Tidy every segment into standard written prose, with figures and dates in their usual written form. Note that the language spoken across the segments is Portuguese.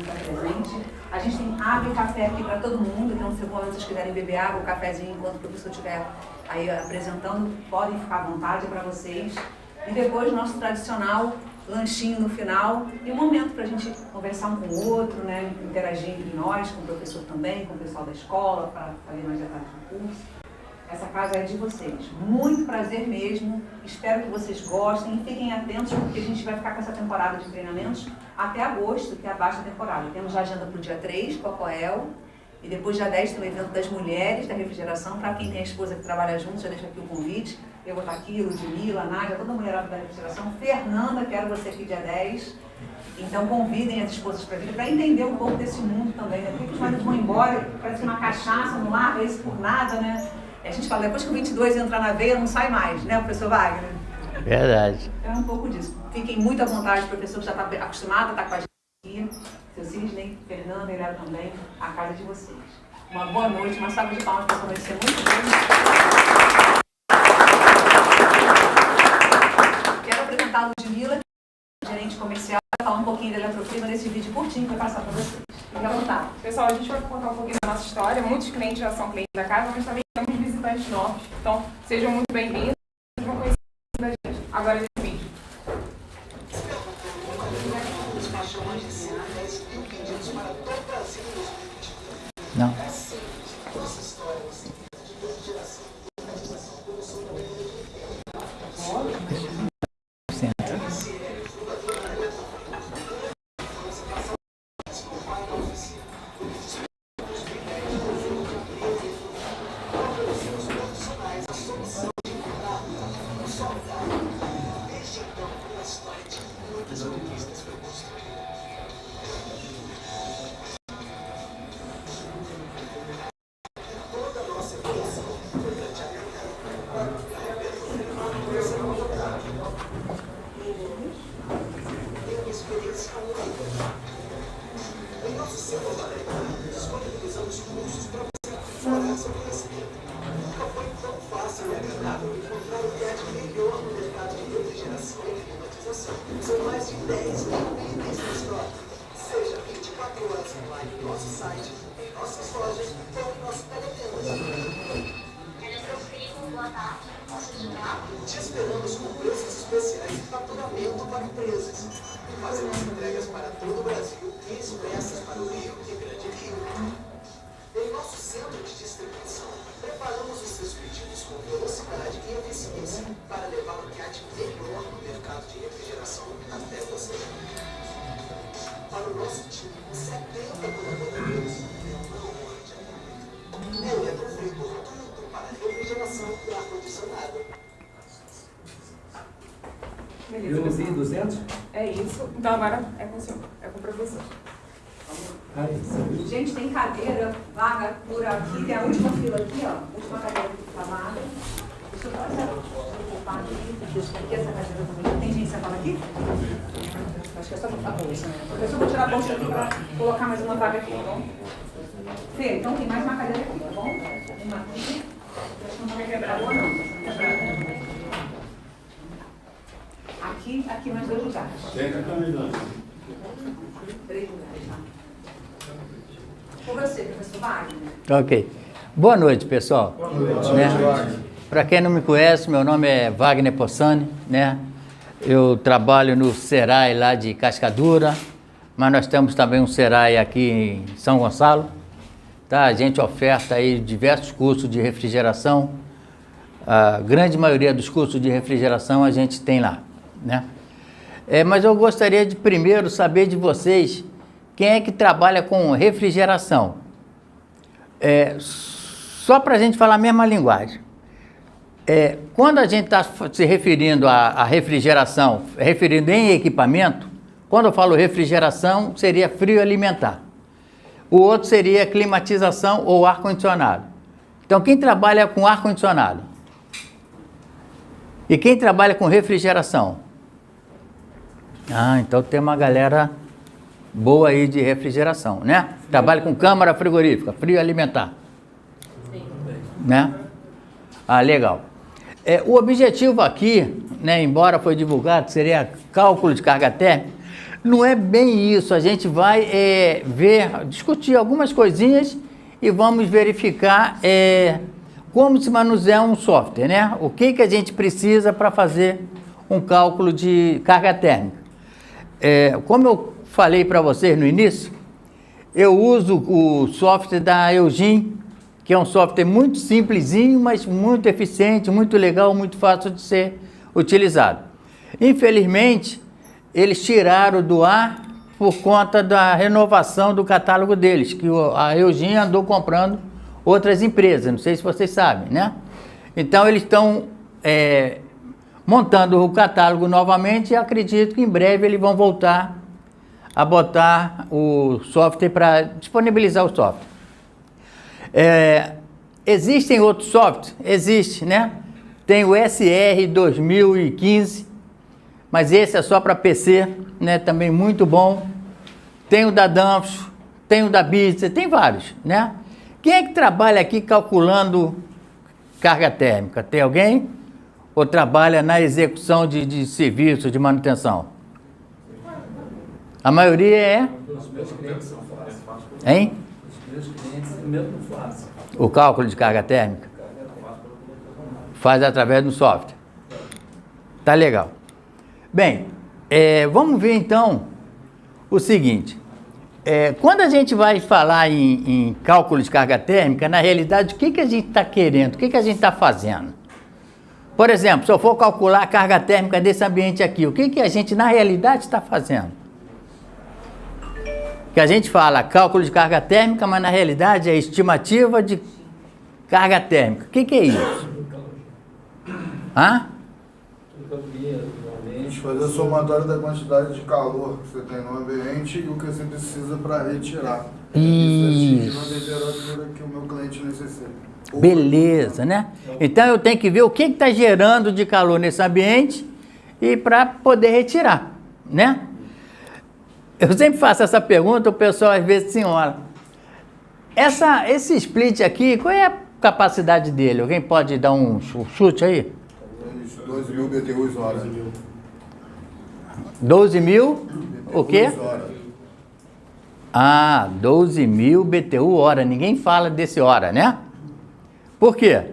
está presente. A gente tem água e café aqui para todo mundo, então se vocês quiserem beber água ou cafezinho enquanto o professor estiver aí apresentando, podem ficar à vontade para vocês. E depois nosso tradicional lanchinho no final e um momento para a gente conversar um com o outro, né, interagir entre nós, com o professor também, com o pessoal da escola, para fazer mais detalhes do curso. Essa casa é de vocês. Muito prazer mesmo. Espero que vocês gostem e fiquem atentos, porque a gente vai ficar com essa temporada de treinamentos até agosto, que é a baixa temporada. Temos a agenda para o dia 3, com a Coel, e depois dia 10 tem o evento das mulheres da refrigeração. Para quem tem a esposa que trabalha junto, já deixo aqui o convite. Eu vou estar aqui, Ludmila, Nádia, toda a mulherada da refrigeração. Fernanda, quero você aqui dia 10. Então convidem as esposas para vir, para entender um pouco desse mundo também, né? Por que os maridos vão embora, parece uma cachaça, não larga isso por nada, né? E a gente fala, depois que o 22 entrar na veia, não sai mais, né, professor Wagner? Verdade. É um pouco disso. Fiquem muito à vontade, o professor já está acostumado a estar com a gente aqui. Seu Cisney, Fernanda e Léo também, a casa de vocês. Uma boa noite, uma salva de palmas para essa noite ser muito boa. Quero apresentar a Ludmila, gerente comercial, para falar um pouquinho da Eletroclima nesse vídeo curtinho que vai passar para vocês. Fique à vontade. Pessoal, a gente vai contar um pouquinho da nossa história. Muitos clientes já são clientes da casa, mas também temos visitantes novos. Então, sejam muito bem-vindos. Vocês vão conhecer da gente agora nesse vídeo. Não. Te esperamos com preços especiais e faturamento para empresas. Fazemos entregas para todo o Brasil e expressas para o Rio e Grande Rio. Em nosso centro de distribuição, preparamos os seus pedidos com velocidade e eficiência para levar o que há de melhor no mercado de refrigeração até você. Para o nosso time, 70 colaboradores, Eletrofrigo, tudo para refrigeração e ar-condicionado. Beleza. Eu usei 200? É isso. Então agora é com o senhor, é com o professor. Gente, tem cadeira vaga por aqui, tem a última fila aqui, ó. A última cadeira que está vaga. Deixa eu só ocupar aqui, aqui essa cadeira também. Tem gente sentada aqui? Acho que é só botar a bolsa, né? Professor, eu vou tirar a bolsa aqui para colocar mais uma vaga aqui, tá bom? Fê, então tem mais uma cadeira aqui, tá bom? Uma aqui. Acho que não vai quebrar a boa, não. Aqui mais 2 lugares. Tem que caminhar. 3 lugares, tá? Com você, professor Wagner. Ok. Boa noite, pessoal. Boa noite. Para quem não me conhece, meu nome é Wagner Possani, né? Eu trabalho no Serai lá de Cascadura, mas nós temos também um Serai aqui em São Gonçalo. Tá? A gente oferta aí diversos cursos de refrigeração. A grande maioria dos cursos de refrigeração a gente tem lá, né? Mas eu gostaria de primeiro saber de vocês quem é que trabalha com refrigeração. Só para a gente falar a mesma linguagem. Quando a gente está se referindo à refrigeração, referindo em equipamento, quando eu falo refrigeração, seria frio alimentar. O outro seria climatização ou ar-condicionado. Então, quem trabalha com ar-condicionado? E quem trabalha com refrigeração? Então tem uma galera boa aí de refrigeração, né? Trabalha com câmara frigorífica, frio alimentar. Né? Legal. O objetivo aqui, né, embora foi divulgado, seria cálculo de carga térmica, Não é bem isso, a gente vai discutir algumas coisinhas e vamos verificar como se manuseia um software, né? O que a gente precisa para fazer um cálculo de carga térmica. Como eu falei para vocês no início, eu uso o software da Eugene, que é um software muito simplesinho, mas muito eficiente, muito legal, muito fácil de ser utilizado. Infelizmente, eles tiraram do ar por conta da renovação do catálogo deles, que a Eugene andou comprando outras empresas, não sei se vocês sabem, né? Então, eles estão montando o catálogo novamente e acredito que em breve eles vão voltar a botar o software para disponibilizar o software. Existem outros softwares? Existe, né? Tem o SR 2015, mas esse é só para PC, né? Também muito bom. Tem o da Danfoss, tem o da Bitzer, tem vários, né? Quem é que trabalha aqui calculando carga térmica? Tem alguém? Ou trabalha na execução de serviços de manutenção? A maioria é? Os meus clientes são fáceis. Hein? Os meus clientes mesmo fazem. O cálculo de carga térmica? Faz através do software. Tá legal. Bem, vamos ver então o seguinte. Quando a gente vai falar em cálculo de carga térmica, na realidade, o que a gente está querendo? O que a gente está fazendo? Por exemplo, se eu for calcular a carga térmica desse ambiente aqui, o que a gente na realidade está fazendo? Que a gente fala cálculo de carga térmica, mas na realidade é estimativa de carga térmica. O que é isso? Hã? A gente faz a somatória da quantidade de calor que você tem no ambiente e o que você precisa para retirar. Isso. Na temperatura que o meu cliente necessita. Beleza, né? Então eu tenho que ver o que está gerando de calor nesse ambiente e para poder retirar, né? Eu sempre faço essa pergunta, o pessoal às vezes assim, olha, esse split aqui, qual é a capacidade dele? Alguém pode dar um chute aí? 12.000 BTUs hora. 12.000, o quê? Hora. 12.000 BTU hora, ninguém fala desse hora, né? Por quê?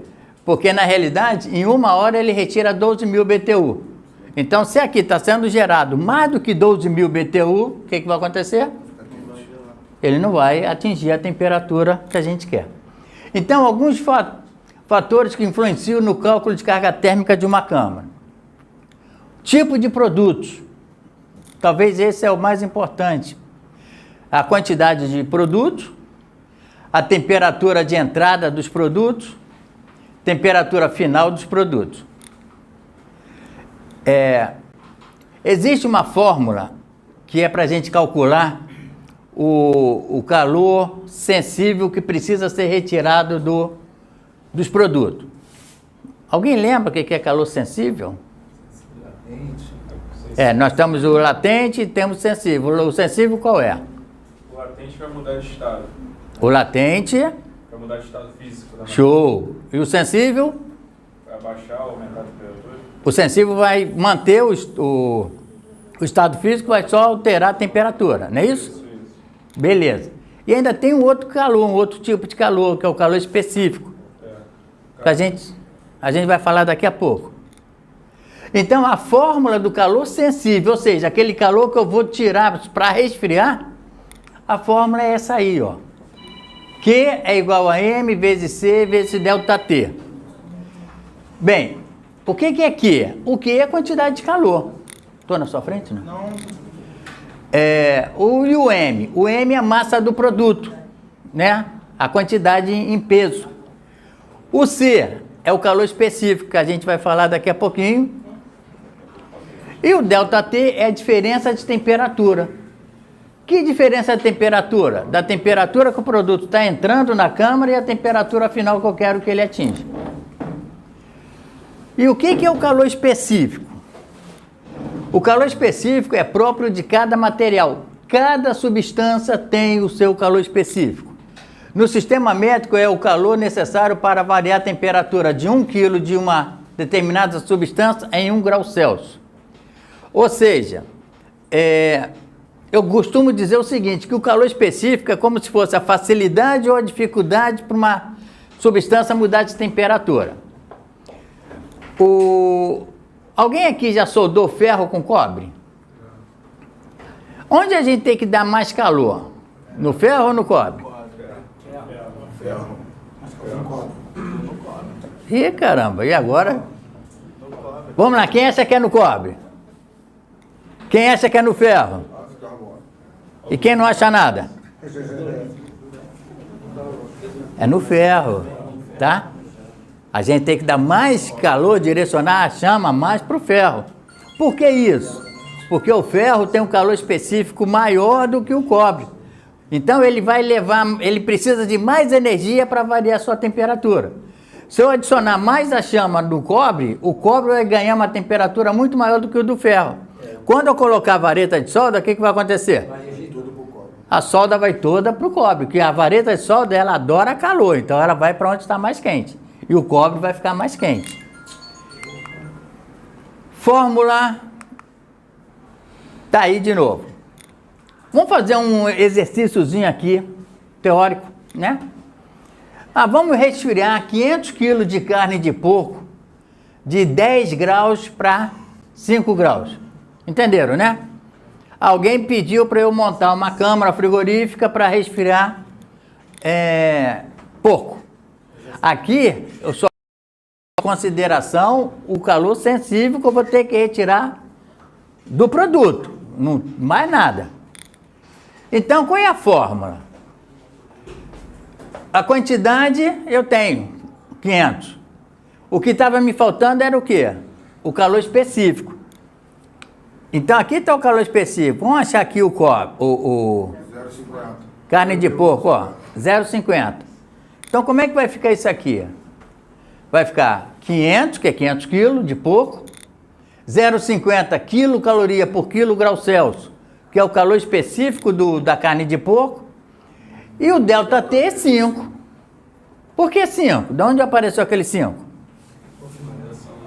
Porque na realidade, em uma hora ele retira 12.000 BTU. Então, se aqui está sendo gerado mais do que 12.000 BTU, o que vai acontecer? Ele não vai atingir a temperatura que a gente quer. Então, alguns fatores que influenciam no cálculo de carga térmica de uma câmara. Tipo de produtos. Talvez esse é o mais importante. A quantidade de produtos, a temperatura de entrada dos produtos, temperatura final dos produtos. Existe uma fórmula que é para a gente calcular o calor sensível que precisa ser retirado dos produtos. Alguém lembra o que é calor sensível? Nós temos o latente e temos o sensível. O sensível qual é? O latente vai mudar de estado. O latente... Vai mudar de estado físico. Da Show! E o sensível? Vai abaixar ou aumentar a temperatura. O sensível vai manter o estado físico, vai só alterar a temperatura, não é isso? Isso. Beleza. E ainda tem um outro calor, um outro tipo de calor, que é o calor específico. Que a gente vai falar daqui a pouco. Então, a fórmula do calor sensível, ou seja, aquele calor que eu vou tirar para resfriar, a fórmula é essa aí, ó. Q é igual a M vezes C vezes ΔT. Bem, o que é Q? O Q é a quantidade de calor. Estou na sua frente, né? Não. E o M? O M é a massa do produto, né? A quantidade em peso. O C é o calor específico, que a gente vai falar daqui a pouquinho. E o ΔT é a diferença de temperatura. Que diferença de temperatura? Da temperatura que o produto está entrando na câmara e a temperatura final que eu quero que ele atinja. E o que é o calor específico? O calor específico é próprio de cada material. Cada substância tem o seu calor específico. No sistema métrico é o calor necessário para variar a temperatura de 1 kg de uma determinada substância em 1 grau Celsius. Ou seja, eu costumo dizer o seguinte, que o calor específico é como se fosse a facilidade ou a dificuldade para uma substância mudar de temperatura. Alguém aqui já soldou ferro com cobre? Onde a gente tem que dar mais calor? No ferro ou no cobre? Ferro. Ih, caramba, e agora? Vamos lá, quem acha que é no cobre? Quem acha que é no ferro? E quem não acha nada? É no ferro, tá? A gente tem que dar mais calor, direcionar a chama mais para o ferro. Por que isso? Porque o ferro tem um calor específico maior do que o cobre. Então ele vai levar, ele precisa de mais energia para variar a sua temperatura. Se eu adicionar mais a chama do cobre, o cobre vai ganhar uma temperatura muito maior do que o do ferro. Quando eu colocar a vareta de solda, o que vai acontecer? A solda vai toda para o cobre, porque a vareta de solda ela adora calor, então ela vai para onde está mais quente. E o cobre vai ficar mais quente. Fórmula tá aí de novo. Vamos fazer um exercíciozinho aqui, teórico, né? Vamos resfriar 500 kg de carne de porco de 10 graus para 5 graus. Entenderam, né? Alguém pediu para eu montar uma câmara frigorífica para resfriar porco. Aqui, eu só em consideração o calor sensível que eu vou ter que retirar do produto, não, mais nada. Então, qual é a fórmula? A quantidade eu tenho, 500. O que estava me faltando era o quê? O calor específico. Então, aqui está o calor específico. Vamos achar aqui o 0,50. Carne de porco, ó, 0,50. Então, como é que vai ficar isso aqui? Vai ficar 500, que é 500 kg de porco, 0,50 quilocaloria por quilo grau Celsius, que é o calor específico da carne de porco, e o ΔT é 5. Por que 5? De onde apareceu aquele 5?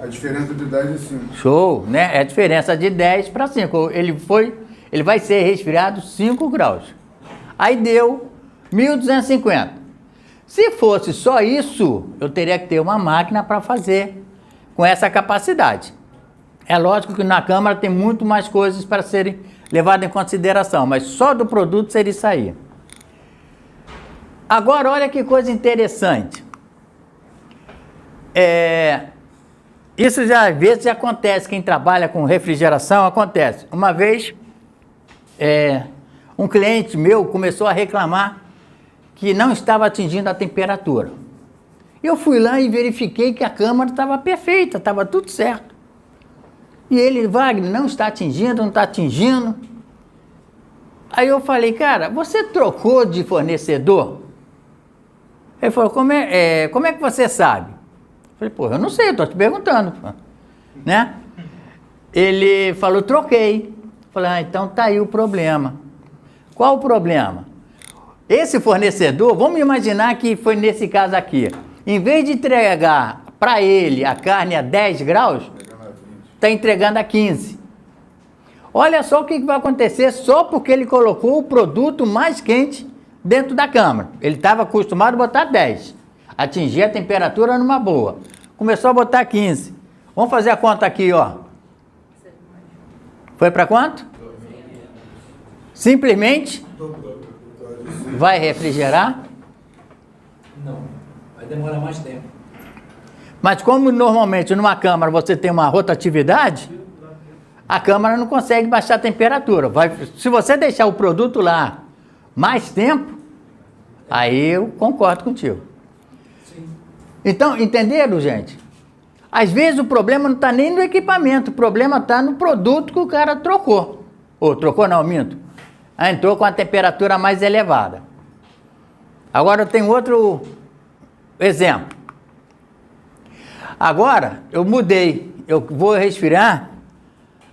A diferença de 10 e 5. Show, né? É a diferença de 10 para 5. Ele vai ser resfriado 5 graus. Aí deu 1.250. Se fosse só isso, eu teria que ter uma máquina para fazer com essa capacidade. É lógico que na câmara tem muito mais coisas para serem levadas em consideração, mas só do produto seria isso aí. Agora, olha que coisa interessante. Isso já às vezes acontece, quem trabalha com refrigeração acontece. Uma vez, um cliente meu começou a reclamar que não estava atingindo a temperatura. Eu fui lá e verifiquei que a câmara estava perfeita, estava tudo certo. E ele, Wagner, não está atingindo, não está atingindo. Aí eu falei, cara, você trocou de fornecedor? Ele falou, como é que você sabe? Eu falei, eu não sei, eu estou te perguntando. Né? Ele falou, troquei. Eu falei, então tá aí o problema. Qual o problema? Esse fornecedor, vamos imaginar que foi nesse caso aqui. Em vez de entregar para ele a carne a 10 graus, está entregando a 15. Olha só o que vai acontecer só porque ele colocou o produto mais quente dentro da câmara. Ele estava acostumado a botar 10. Atingir a temperatura numa boa. Começou a botar 15. Vamos fazer a conta aqui, ó. Foi para quanto? Simplesmente vai refrigerar? Não, vai demorar mais tempo. Mas como normalmente numa câmara você tem uma rotatividade, a câmara não consegue baixar a temperatura. Se você deixar o produto lá mais tempo, aí eu concordo contigo. Sim. Então, entenderam, gente? Às vezes o problema não está nem no equipamento, o problema está no produto que o cara trocou. Ou trocou não, minto. Entrou com a temperatura mais elevada. Agora eu tenho outro exemplo. Agora eu mudei, eu vou resfriar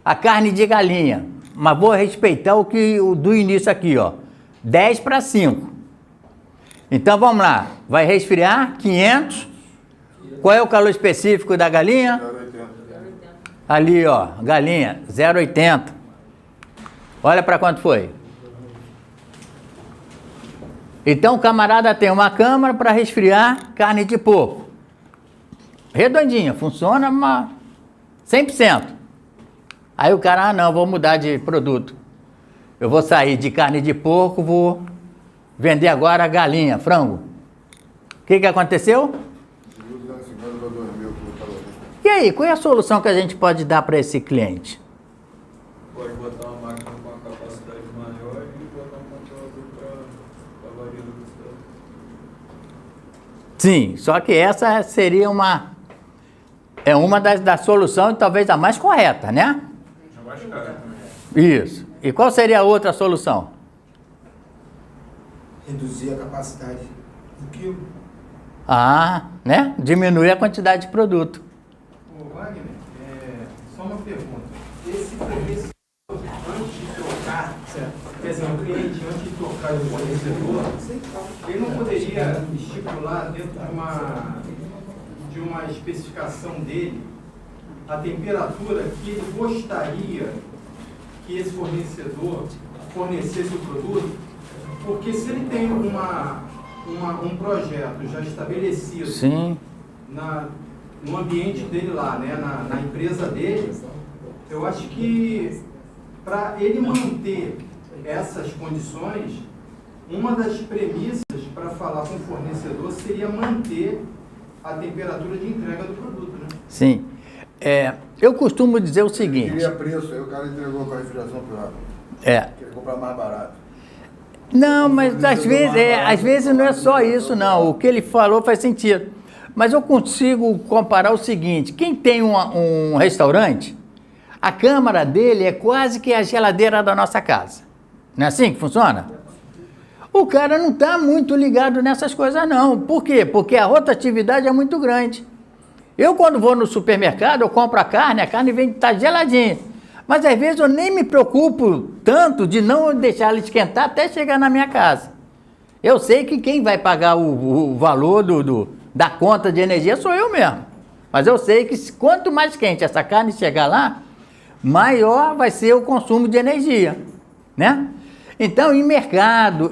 a carne de galinha, mas vou respeitar o do início aqui, ó, 10 para 5. Então vamos lá, vai resfriar 500. Qual é o calor específico da galinha? 0,80. Ali, ó, galinha, 0,80. Olha para quanto foi? Então o camarada tem uma câmara para resfriar carne de porco. Redondinha, funciona 100%. Aí o cara, não, vou mudar de produto. Eu vou sair de carne de porco, vou vender agora galinha, frango. O que aconteceu? E aí, qual é a solução que a gente pode dar para esse cliente? Pode botar uma máquina com uma capacidade maior e botar um controlador para valer o resultado. Sim, só que essa seria uma das soluções, talvez a mais correta, né? É mais caro. Isso. E qual seria a outra solução? Reduzir a capacidade do quilo. Ah, né? Diminuir a quantidade de produto. Ô Wagner, só uma pergunta. Esse fornecedor, antes de trocar, quer dizer, o cliente, antes de trocar o fornecedor, ele não poderia estipular dentro de uma especificação dele a temperatura que ele gostaria que esse fornecedor fornecesse o produto? Porque se ele tem um projeto já estabelecido Sim. no ambiente dele lá, né, na empresa dele, eu acho que para ele manter essas condições, uma das premissas para falar com o fornecedor seria manter a temperatura de entrega do produto, né? Sim. Eu costumo dizer o seguinte. Queria preço, aí o cara entregou com a refrigeração pior. Queria comprar mais barato. Não, mas às vezes não é só isso, não. O que ele falou faz sentido. Mas eu consigo comparar o seguinte: quem tem um restaurante, a câmara dele é quase que a geladeira da nossa casa. Não é assim que funciona? O cara não está muito ligado nessas coisas, não. Por quê? Porque a rotatividade é muito grande. Eu, quando vou no supermercado, eu compro a carne vem estar geladinha. Mas às vezes eu nem me preocupo tanto de não deixar ela esquentar até chegar na minha casa. Eu sei que quem vai pagar o valor da conta de energia sou eu mesmo. Mas eu sei que quanto mais quente essa carne chegar lá, maior vai ser o consumo de energia, né? Então, em mercado,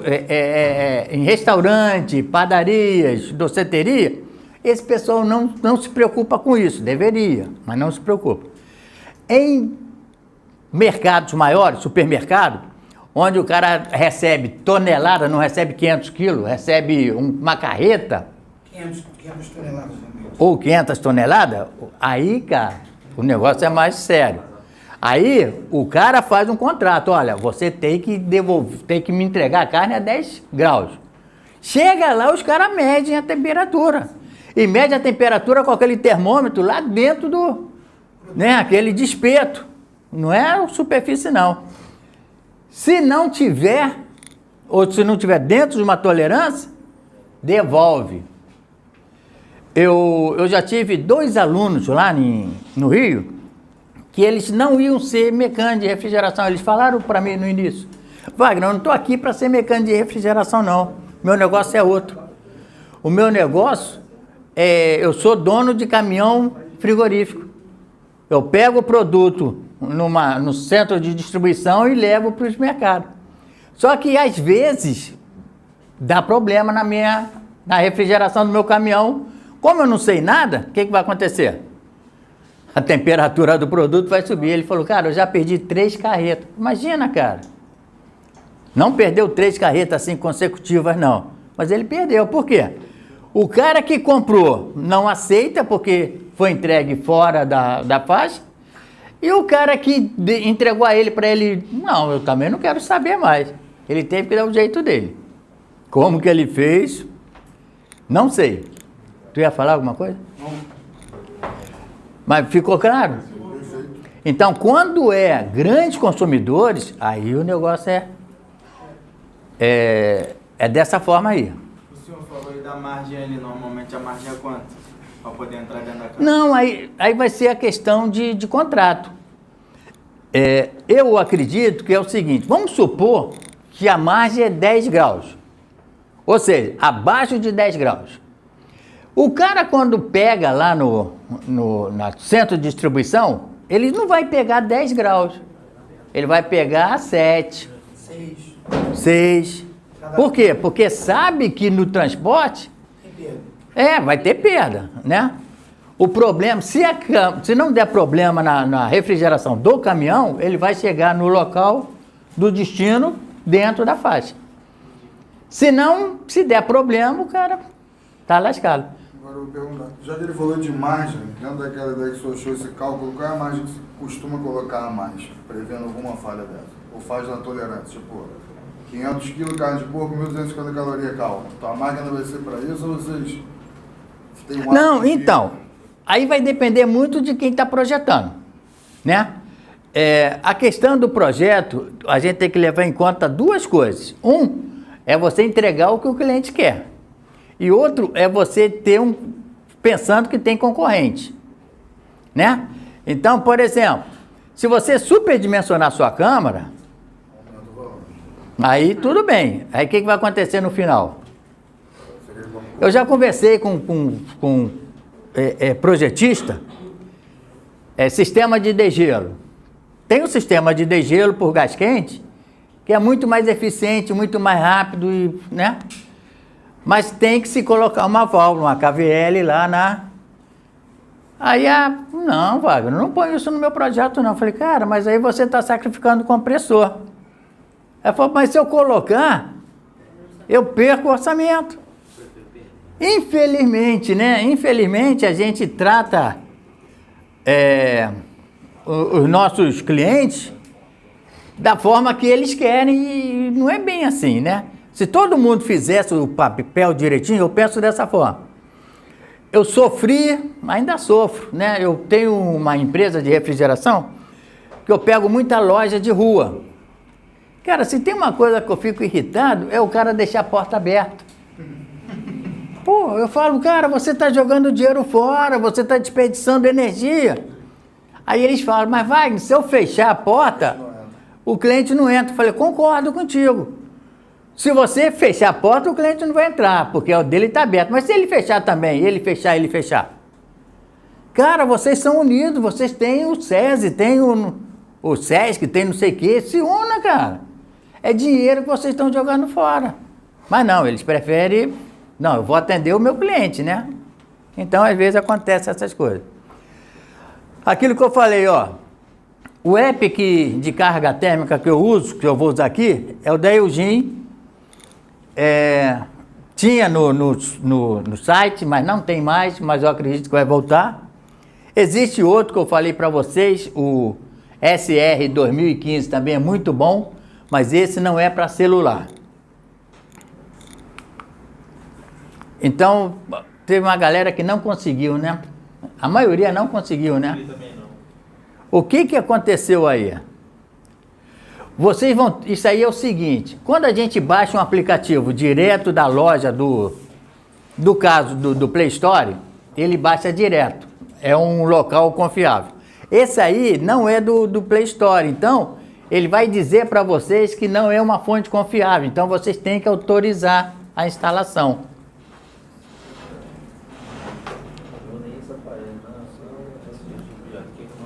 em restaurante, padarias, doceteria, esse pessoal não se preocupa com isso. Deveria, mas não se preocupa. Em mercados maiores, supermercado, onde o cara recebe tonelada, não recebe 500 quilos, recebe uma carreta. 500 toneladas. Ou 500 toneladas, aí, cara, o negócio é mais sério. Aí, o cara faz um contrato, olha, você tem que me entregar a carne a 10 graus. Chega lá, os caras medem a temperatura. E mede a temperatura com aquele termômetro lá dentro aquele de espeto. Não é superfície, não. Se não tiver, ou se não tiver dentro de uma tolerância, devolve. Eu já tive 2 alunos lá no Rio, que eles não iam ser mecânicos de refrigeração. Eles falaram para mim no início: Wagner, eu não estou aqui para ser mecânico de refrigeração, não. Meu negócio é outro. O meu negócio eu sou dono de caminhão frigorífico. Eu pego o produto no centro de distribuição e levo para os mercados. Só que às vezes dá problema na refrigeração do meu caminhão. Como eu não sei nada, o que vai acontecer? A temperatura do produto vai subir. Ele falou: cara, eu já perdi 3 carretas. Imagina, cara. Não perdeu 3 carretas assim consecutivas, não. Mas ele perdeu. Por quê? O cara que comprou não aceita porque foi entregue fora da faixa. E o cara que entregou a ele para ele, não, eu também não quero saber mais. Ele teve que dar o jeito dele. Como que ele fez? Não sei. Tu ia falar alguma coisa? Não. Mas ficou claro? Então, quando é grandes consumidores, aí o negócio é dessa forma aí. O senhor falou aí da margem ali, normalmente a margem é quanto? Para poder entrar dentro da casa? Não, aí vai ser a questão de contrato. Eu acredito que é o seguinte: vamos supor que a margem é 10 graus. Ou seja, abaixo de 10 graus. O cara, quando pega lá no centro de distribuição, ele não vai pegar 10 graus. Ele vai pegar 7, 6. Por quê? Porque sabe que no transporte vai ter perda, né? O problema, se não der problema na refrigeração do caminhão, ele vai chegar no local do destino dentro da faixa. Se não, se der problema, o cara tá lascado. Agora eu vou perguntar, já que ele falou de margem, dentro daquela ideia que você achou esse cálculo, qual é a margem que você costuma colocar a mais, prevendo alguma falha dessa? Ou faz na tolerância, tipo, 500 kg carne de porco, 1.250 calorias calma. Então a máquina vai ser para isso ou vocês têm um Não, então, aí vai depender muito de quem está projetando, né? A questão do projeto, a gente tem que levar em conta duas coisas. Um, é você entregar o que o cliente quer. E outro é você ter pensando que tem concorrente, né? Então, por exemplo, se você superdimensionar a sua câmara, aí tudo bem. Aí o que vai acontecer no final? Eu já conversei com projetista, sistema de degelo. Tem um sistema de degelo por gás quente, que é muito mais eficiente, muito mais rápido, né? Mas tem que se colocar uma válvula, uma KVL lá na... Aí, não, Wagner, não põe isso no meu projeto não. Eu falei, cara, mas aí você está sacrificando o compressor. Ela falou, mas se eu colocar, eu perco o orçamento. Infelizmente, né? Infelizmente, a gente trata os nossos clientes da forma que eles querem e não é bem assim, né? Se todo mundo fizesse o papel direitinho, eu penso dessa forma. Eu sofri, ainda sofro, né? Eu tenho uma empresa de refrigeração que eu pego muita loja de rua. Cara, se tem uma coisa que eu fico irritado, é o cara deixar a porta aberta. Pô, eu falo, cara, você está jogando dinheiro fora, você está desperdiçando energia. Aí eles falam, mas Wagner, se eu fechar a porta, o cliente não entra. Eu falei, concordo contigo. Se você fechar a porta, o cliente não vai entrar, porque o dele está aberto. Mas se ele fechar também, ele fechar. Cara, vocês são unidos, vocês têm o SESI, tem o SESC, tem não sei o quê. Se una, cara. É dinheiro que vocês estão jogando fora. Mas não, eles preferem... Não, eu vou atender o meu cliente, né? Então, às vezes, acontece essas coisas. Aquilo que eu falei, ó. O EPIC de carga térmica que eu uso, que eu vou usar aqui, é o da Eugene. Tinha no site, mas não tem mais, mas eu acredito que vai voltar. Existe outro que eu falei para vocês, o SR 2015 também é muito bom, mas esse não é para celular. Então, teve uma galera que não conseguiu, né? A maioria não conseguiu, né? O que aconteceu aí? Vocês vão... Isso aí é o seguinte, quando a gente baixa um aplicativo direto da loja do caso do Play Store, ele baixa direto. É um local confiável. Esse aí não é do Play Store, então ele vai dizer para vocês que não é uma fonte confiável. Então vocês têm que autorizar a instalação.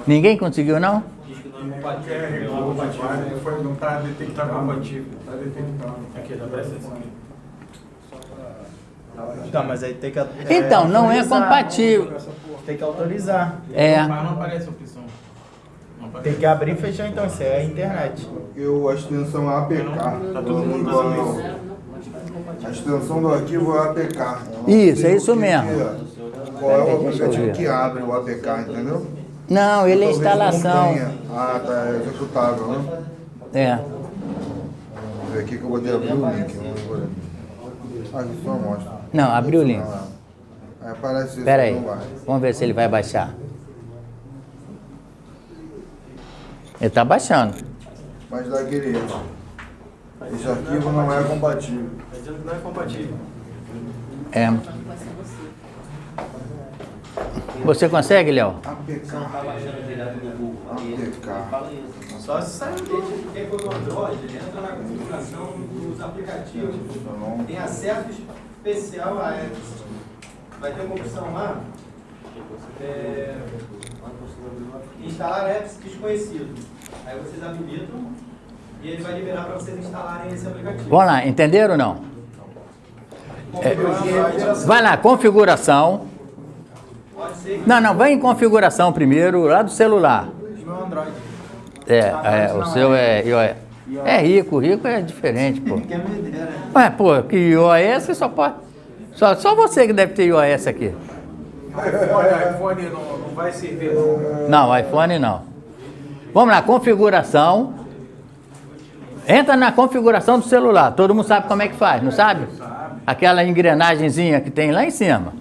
Ninguém conseguiu, não? Não está detectado compatível. Está detectado. Aqui, dá para Tá, mas aí tem que... Então, não é compatível. Tem que autorizar. Mas não aparece a opção. Tem que abrir e fechar então, isso é a internet. A extensão é APK. Tá todo mundo fazendo isso. A extensão do arquivo é APK. Isso, é isso mesmo. Qual é o aplicativo que abre o APK, entendeu? Não, ele é Talvez instalação. não tenha. Tá executável, né? Vamos ver aqui que eu vou abrir o link. Aqui só mostra. Não, abriu o link. Aparece isso. Espera aí, vamos ver se ele vai baixar. Ele está baixando. Mas daquele erro. Esse arquivo não é compatível. Está dizendo que não é compatível. Você consegue, Léo? APK. Só se sair dele. Quem for do Android, ele entra na configuração dos aplicativos. Tem acesso especial a apps. Vai ter uma opção lá. Instalar apps desconhecidos. Aí vocês habilitam E ele vai liberar para vocês instalarem esse aplicativo. Vamos lá, entenderam ou não? Vai lá, configuração. Pode ser Não, vai em configuração primeiro, lá do celular. no Android. O seu é iOS. É rico é diferente, pô. Quer me dera. Ué, pô, que iOS só pode... Só você que deve ter iOS aqui. iPhone não vai servir, não. Não, iPhone não. Vamos lá, configuração. Entra na configuração do celular. Todo mundo sabe como é que faz, não sabe? Aquela engrenagemzinha que tem lá em cima.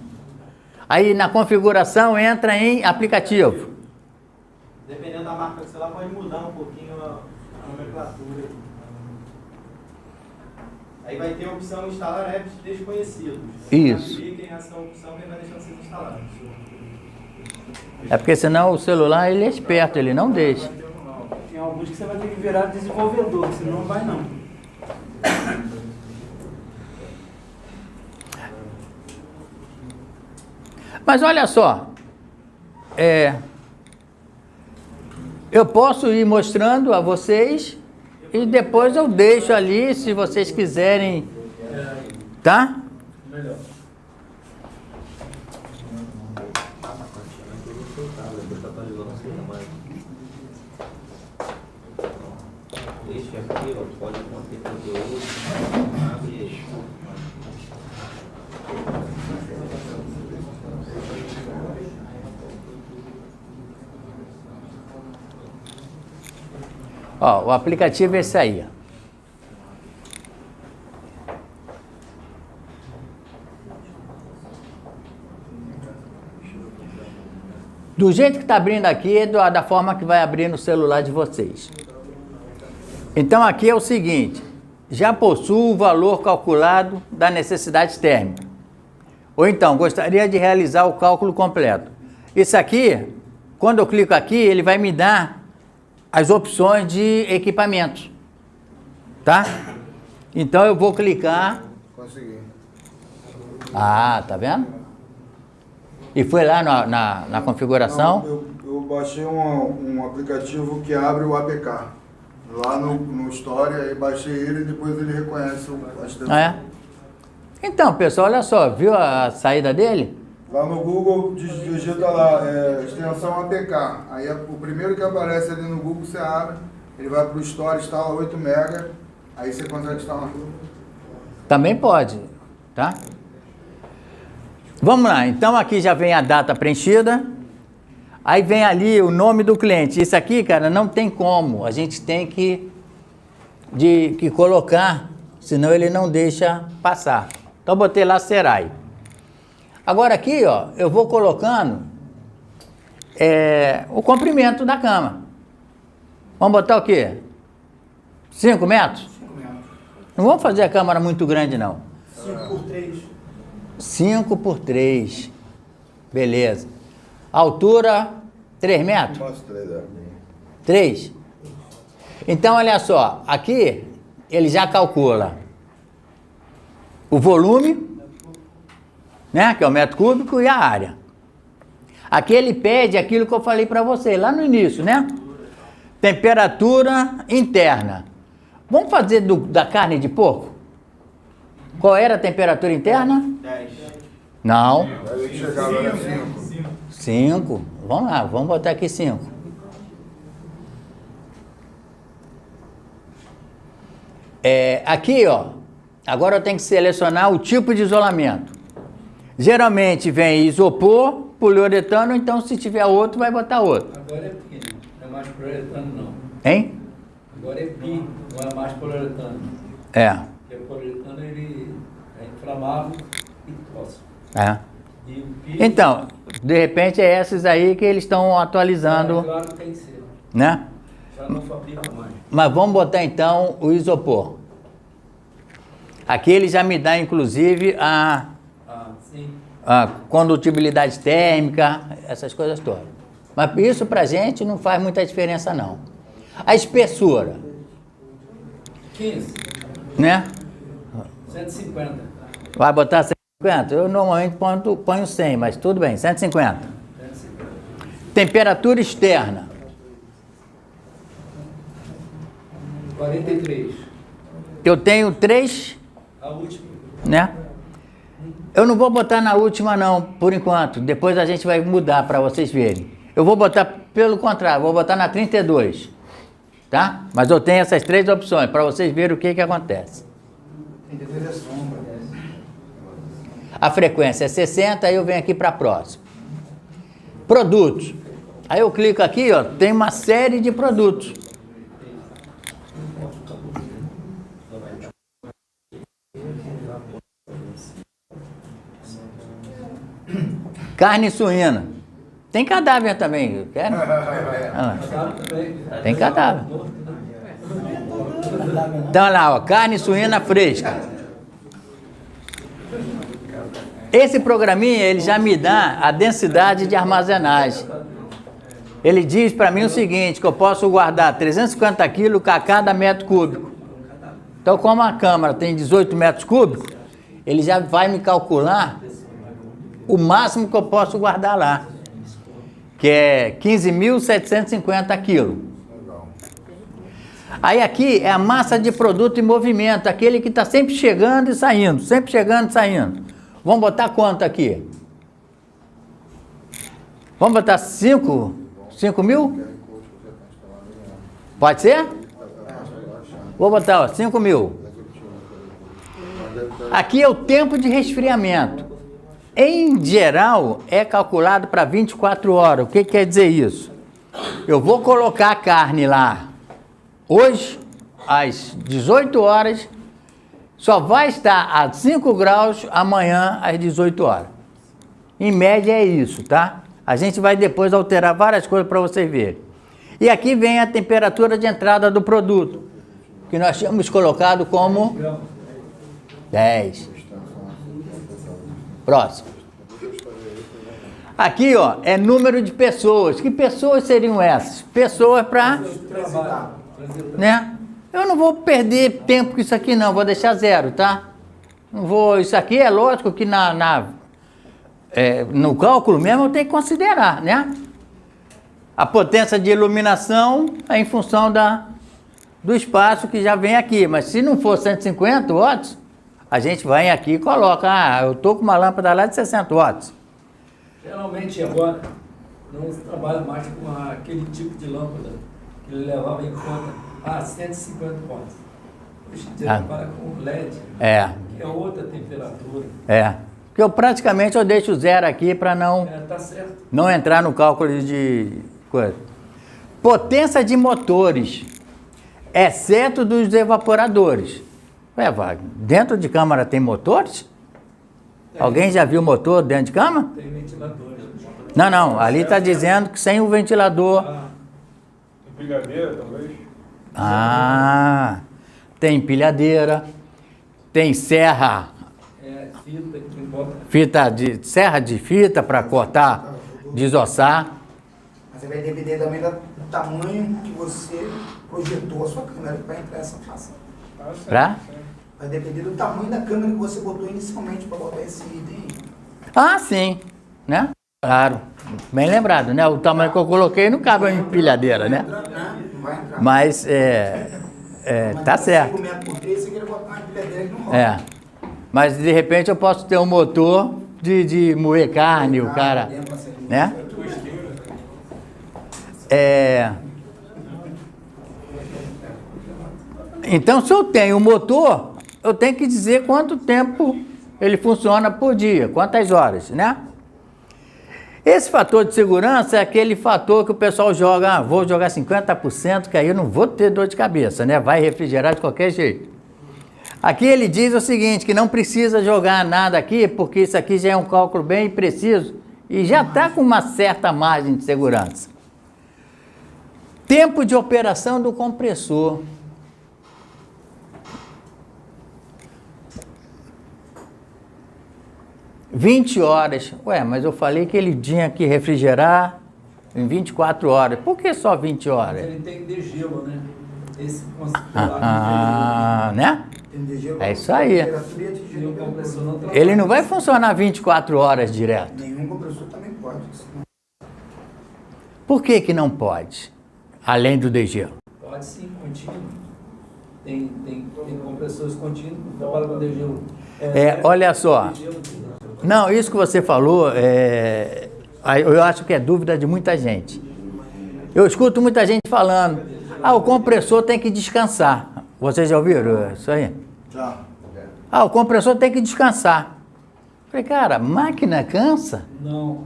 Aí na configuração entra em aplicativo. Dependendo da marca do celular, pode mudar um pouquinho a nomenclatura. Aí vai ter a opção instalar apps desconhecidos. Isso. Cliquem nessa opção que vai deixar vocês instalados. É porque senão o celular ele é esperto, ele não deixa. Tem alguns que você vai ter que virar desenvolvedor, senão não vai não. Mas olha só, eu posso ir mostrando a vocês e depois eu deixo ali, se vocês quiserem, tá? Melhor. Este aqui, ó, pode conter conteúdo, abre. Ó, o aplicativo é esse aí, ó. Do jeito que está abrindo aqui, é da forma que vai abrir no celular de vocês. Então aqui é o seguinte, já possuo o valor calculado da necessidade térmica. Ou então, gostaria de realizar o cálculo completo. Isso aqui, quando eu clico aqui, ele vai me dar as opções de equipamentos. Tá? Então eu vou clicar. Consegui. Ah, tá vendo? E foi lá na configuração? Não, eu baixei um aplicativo que abre o APK. Lá no Story, aí baixei ele e depois ele reconhece a extensão. Ah, é? Então, pessoal, olha só, viu a saída dele? Lá no Google, digita lá, extensão APK. Aí o primeiro que aparece ali no Google, você abre, ele vai para o Store, instala 8 MB, aí você consegue instalar. Também pode, tá? Vamos lá, então aqui já vem a data preenchida, aí vem ali o nome do cliente. Isso aqui, cara, não tem como, a gente tem que colocar, senão ele não deixa passar. Então eu botei lá Serai. Agora aqui, ó, eu vou colocando o comprimento da cama. Vamos botar o quê? 5 metros? 5 metros. Não vamos fazer a câmara muito grande, não. 5 por 3. 5 por 3. Beleza. Altura, 3 metros? Posso 3, 3. Então, olha só. Aqui, ele já calcula o volume, né, que é o metro cúbico, e a área. Aqui ele pede aquilo que eu falei para você lá no início, né? Temperatura interna. Vamos fazer da carne de porco? Qual era a temperatura interna? 10. Não. Aí chegar agora 5. 5. Vamos lá, vamos botar aqui 5. Aqui, ó. Agora eu tenho que selecionar o tipo de isolamento. Geralmente vem isopor, poliuretano, então se tiver outro, vai botar outro. Agora é pi, não é mais poliuretano não. Hein? Agora é pi, não é mais poliuretano. Porque o poliuretano ele é inflamável e tóxico. E o pi, Então, de repente é esses aí que eles estão atualizando, claro que tem que ser. né? Já não fabrica mais. Mas vamos botar então o isopor. Aqui ele já me dá inclusive Sim. a condutibilidade térmica, essas coisas todas. Mas isso pra gente não faz muita diferença não. A espessura, 15, né? 150. Vai botar 150? Eu normalmente ponho 100, mas tudo bem, 150. 150. Temperatura externa. 43. Eu tenho 3, A última. né? Eu não vou botar na última não, por enquanto. Depois a gente vai mudar para vocês verem. Eu vou botar, pelo contrário, vou botar na 32. Tá? Mas eu tenho essas 3 opções para vocês verem o que acontece. 32 é sombra. A frequência é 60, aí eu venho aqui para próximo. Produtos. Aí eu clico aqui, ó, tem uma série de produtos. Carne suína. Tem cadáver também, quer? Ah, tem cadáver. Então, olha lá, ó, carne suína fresca. Esse programinha, ele já me dá a densidade de armazenagem. Ele diz para mim o seguinte, que eu posso guardar 350 quilos a cada metro cúbico. Então, como a câmara tem 18 metros cúbicos, ele já vai me calcular o máximo que eu posso guardar lá, que é 15.750 quilos. Aí aqui é a massa de produto em movimento, aquele que está sempre chegando e saindo, sempre chegando e saindo. Vamos botar quanto aqui? Vamos botar 5 mil? Pode ser? Vou botar, ó, 5 mil. Aqui é o tempo de resfriamento. Em geral, é calculado para 24 horas. O que quer dizer isso? Eu vou colocar a carne lá hoje, às 18 horas, só vai estar a 5 graus amanhã, às 18 horas. Em média é isso, tá? A gente vai depois alterar várias coisas para vocês verem. E aqui vem a temperatura de entrada do produto, que nós tínhamos colocado como 10. Próximo. Aqui, ó, é número de pessoas. Que pessoas seriam essas? Pessoas para... né? Eu não vou perder tempo com isso aqui não, vou deixar 0, tá? Não vou... Isso aqui é lógico que no cálculo mesmo eu tenho que considerar, né? A potência de iluminação é em função do espaço que já vem aqui. Mas se não for 150 watts, a gente vai aqui e coloca, eu estou com uma lâmpada lá de 60 watts. Geralmente agora não se trabalha mais com aquele tipo de lâmpada que ele levava em conta 150 watts. Hoje em dia trabalha com LED, que é outra temperatura. Porque eu praticamente deixo 0 aqui para não, tá certo. Não entrar no cálculo de coisa. Potência de motores, exceto dos evaporadores. Wagner, dentro de câmara tem motores? Alguém já viu motor dentro de câmara? Tem ventilador. Não, ali está dizendo que sem o ventilador. Empilhadeira, talvez? Tem empilhadeira, tem serra, serra de fita para cortar, desossar. Mas vai depender também do tamanho que você projetou a sua câmera para entrar essa faça. Vai depender do tamanho da câmera que você botou inicialmente para botar esse item aí. Sim, né? Claro, bem lembrado, né? O tamanho que eu coloquei não cabe uma empilhadeira, né? Não vai entrar. Mas tá certo. 5 metros por 3, você quer botar uma empilhadeira que não rola. Mas de repente eu posso ter um motor de moer carne, o cara, né? Então, se eu tenho um motor, eu tenho que dizer quanto tempo ele funciona por dia, quantas horas, né? Esse fator de segurança é aquele fator que o pessoal joga, vou jogar 50%, que aí eu não vou ter dor de cabeça, né? Vai refrigerar de qualquer jeito. Aqui ele diz o seguinte, que não precisa jogar nada aqui, porque isso aqui já é um cálculo bem preciso e já está com uma certa margem de segurança. Tempo de operação do compressor. (20 horas). Mas eu falei que ele tinha que refrigerar em 24 horas. Por que só 20 horas? Ele tem degelo, né? Esse né? É isso aí. Ele não vai funcionar 24 horas direto. Nenhum compressor também pode. Por que não pode? Além do degelo? Pode sim, contínuo. tem compressores contínuos, trabalha com degelo. Olha só. Não, isso que você falou, eu acho que é dúvida de muita gente. Eu escuto muita gente falando, o compressor tem que descansar. Vocês já ouviram isso aí? Já. O compressor tem que descansar. Falei, cara, máquina cansa? Não.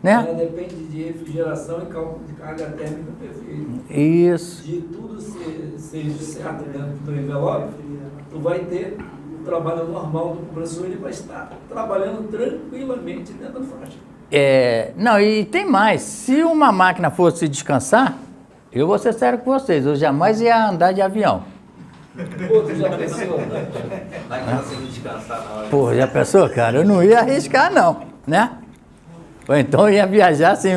Né? Ela depende de refrigeração e cálculo de carga térmica perfeita. Isso. De tudo ser certo dentro do envelope, tu vai ter o trabalho normal do compressor, ele vai estar trabalhando tranquilamente dentro da faixa. Não, e tem mais. Se uma máquina fosse descansar, eu vou ser sério com vocês, eu jamais ia andar de avião. Pô, tu já pensou? Naquela sem descansar na hora. Pô, já pensou, cara? Eu não ia arriscar, não, né? Ou então eu ia viajar assim,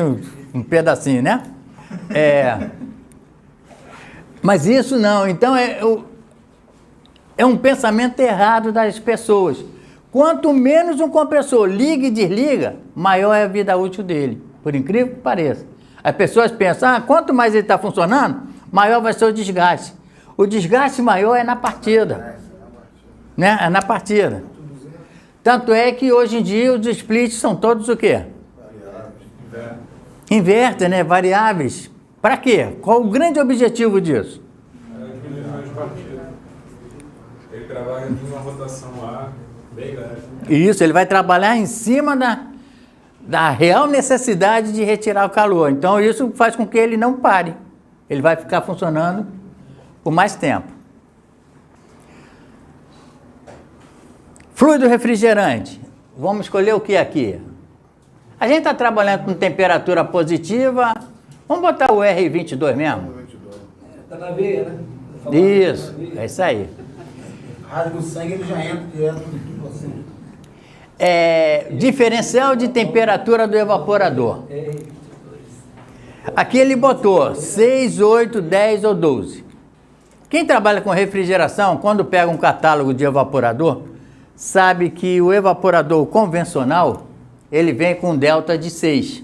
um pedacinho, né? Mas isso não, então é um pensamento errado das pessoas. Quanto menos um compressor liga e desliga, maior é a vida útil dele, por incrível que pareça. As pessoas pensam, quanto mais ele está funcionando, maior vai ser o desgaste. O desgaste maior é na partida, né? É na partida. Tanto é que hoje em dia os splits são todos o quê? Inverter, né? Variáveis. Para quê? Qual o grande objetivo disso? Ele trabalha em uma rotação lá, bem grande. Isso, ele vai trabalhar em cima da real necessidade de retirar o calor. Então isso faz com que ele não pare. Ele vai ficar funcionando por mais tempo. Fluido refrigerante. Vamos escolher o que aqui? A gente está trabalhando com temperatura positiva. Vamos botar o R22 mesmo? Está na veia, né? Isso, é isso aí. Rasga o sangue, ele já entra direto assim. Diferencial de temperatura do evaporador. Aqui ele botou 6, 8, 10 ou 12. Quem trabalha com refrigeração, quando pega um catálogo de evaporador, sabe que o evaporador convencional, ele vem com um delta de 6,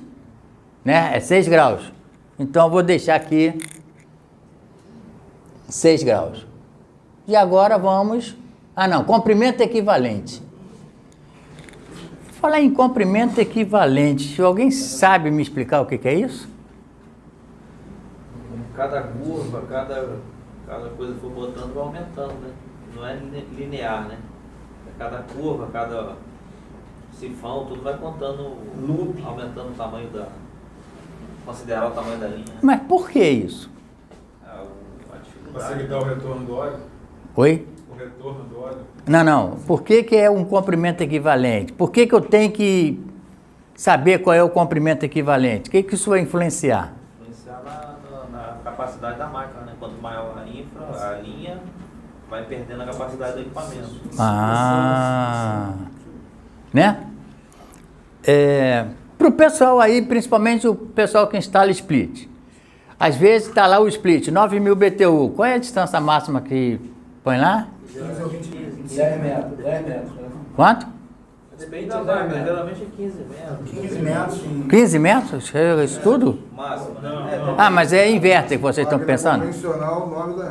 né? É 6 graus. Então eu vou deixar aqui 6 graus. E agora vamos... comprimento equivalente. Falar em comprimento equivalente, alguém sabe me explicar o que é isso? Cada curva, cada coisa que for botando vai aumentando, né? Não é linear, né? Cada curva, cada sifão, tudo vai contando, aumentando o tamanho considerar o tamanho da linha. Mas por que isso? A dificuldade. Consegue dar o retorno do óleo? Oi? O retorno do óleo? Não. Por que é um comprimento equivalente? Por que eu tenho que saber qual é o comprimento equivalente? O que isso vai influenciar? Influenciar na capacidade da máquina, né? Quanto maior a linha, vai perdendo a capacidade do equipamento. Né? Para o pessoal aí, principalmente o pessoal que instala split. Às vezes está lá o split, 9.000 BTU. Qual é a distância máxima que põe lá? 10 metros. Né? Quanto? Depende da máquina, geralmente é 15 metros. 15 metros. 15 metros? Isso tudo? Máximo, né? Mas é inverter que vocês estão pensando? Convencional, 9 10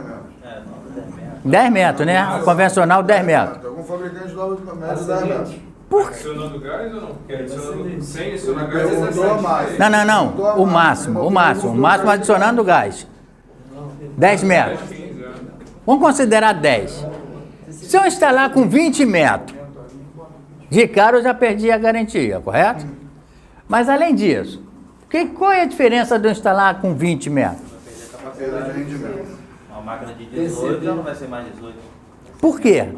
metros. 10 metros, né? Convencional, 10 metros. Algum fabricante dá média 10 metros. Adicionando gás ou não? Porque adicionando sem adicionar gás, Perguntou mais. Não. O máximo adicionando gás. 10 metros. Vamos considerar 10. Se eu instalar com 20 metros, de cara eu já perdi a garantia, correto? Mas além disso, qual é a diferença de eu instalar com 20 metros? Uma máquina de 18 já não vai ser mais 18. Por quê?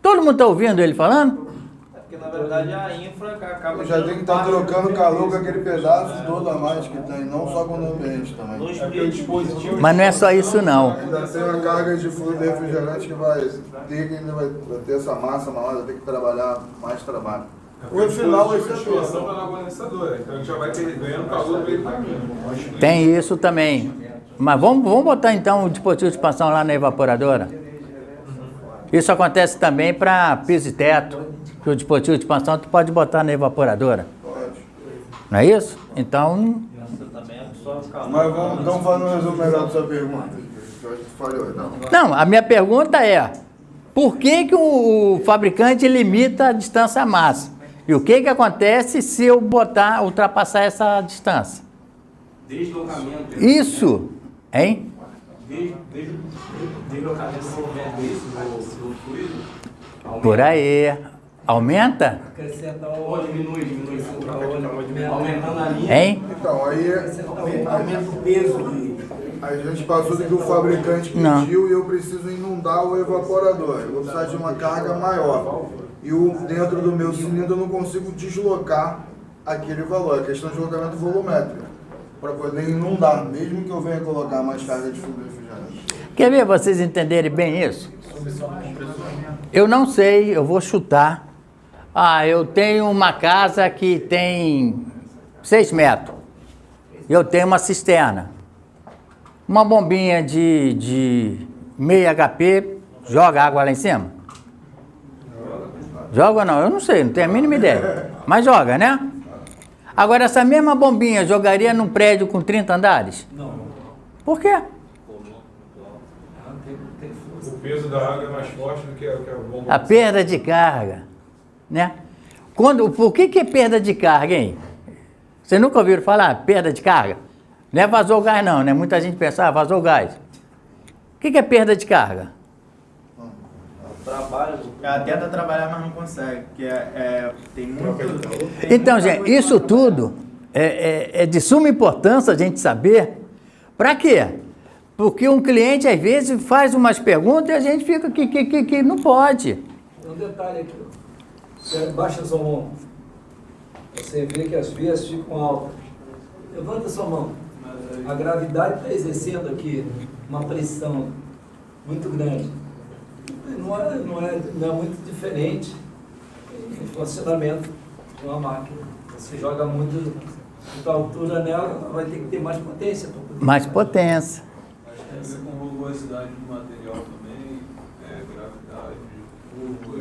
Todo mundo está ouvindo ele falando? Porque na verdade a infra acaba... Já tem que estar trocando calor com aquele pedaço todo a mais que tem, não só com o ambiente também. Mas não é só isso não. Ainda tem uma carga de fluido refrigerante que vai ter essa massa maior, vai ter que trabalhar mais trabalho. O final vai ser A situação está na condensadora, então a gente já vai ter ganhando calor no meio do caminho. Tem isso também. Mas vamos botar então o dispositivo de expansão lá na evaporadora? Isso acontece também para piso e teto, que o dispositivo de expansão tu pode botar na evaporadora. Pode. Não é isso? Então... Essa também absorve calor. Mas vamos fazer um resumo melhor da sua pergunta. Eu acho que falhou, não. Não, a minha pergunta é, por que o fabricante limita a distância máxima? E o que acontece se eu ultrapassar essa distância? Deslocamento. Isso, hein? Deslocamento do fluido. Por aí. Aumenta? Acrescenta Ou óleo. diminui. Aumentando a linha. Hein? Então, aí Aumenta o peso de... a gente passou do que o fabricante Não. pediu e eu preciso inundar o evaporador. Eu vou precisar de uma carga maior. E dentro do meu cilindro eu não consigo deslocar aquele valor. É questão de deslocamento volumétrico. Para poder inundar, mesmo que eu venha colocar mais carga de fluido refrigerante. Quer ver vocês entenderem bem isso? Eu não sei, eu vou chutar. Eu tenho uma casa que tem 6 metros. Eu tenho uma cisterna. Uma bombinha de meio HP, joga água lá em cima? Joga ou não? Eu não sei, não tenho a mínima ideia. Mas joga, né? Agora, essa mesma bombinha jogaria num prédio com 30 andares? Não. Por quê? O peso da água é mais forte do que a bomba. A perda de carga, né? Por que é perda de carga, hein? Vocês nunca ouviram falar perda de carga? Não é vazou o gás não, né? Muita gente pensa, vazou o gás. O que é perda de carga? Trabalho. Tenta trabalhar, mas não consegue, porque tem muito... Então, gente, isso tudo é de suma importância a gente saber. Para quê? Porque um cliente, às vezes, faz umas perguntas e a gente fica que não pode. Um detalhe aqui. Você baixa a sua mão. Você vê que as veias ficam altas. Levanta a sua mão. A gravidade está exercendo aqui uma pressão muito grande. Não é muito diferente em funcionamento de uma máquina. Você joga muita altura nela, ela vai ter que ter mais potência. Para poder Mais potência. Acho que tem a ver com rugosidade do material também, gravidade,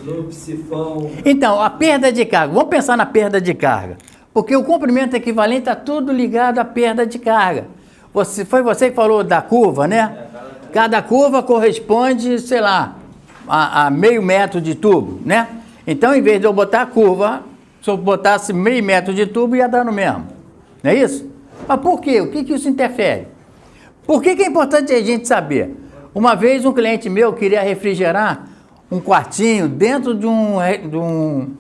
loop, sifão. Então, a perda de carga. Vamos pensar na perda de carga. Porque o comprimento equivalente está tudo ligado à perda de carga. Foi você que falou da curva, né? Cada curva corresponde, sei lá, a meio metro de tubo, né? Então, em vez de eu botar a curva, se eu botasse meio metro de tubo, ia dar no mesmo. Não é isso? Mas por quê? O que isso interfere? Por que é importante a gente saber? Uma vez um cliente meu queria refrigerar um quartinho dentro de um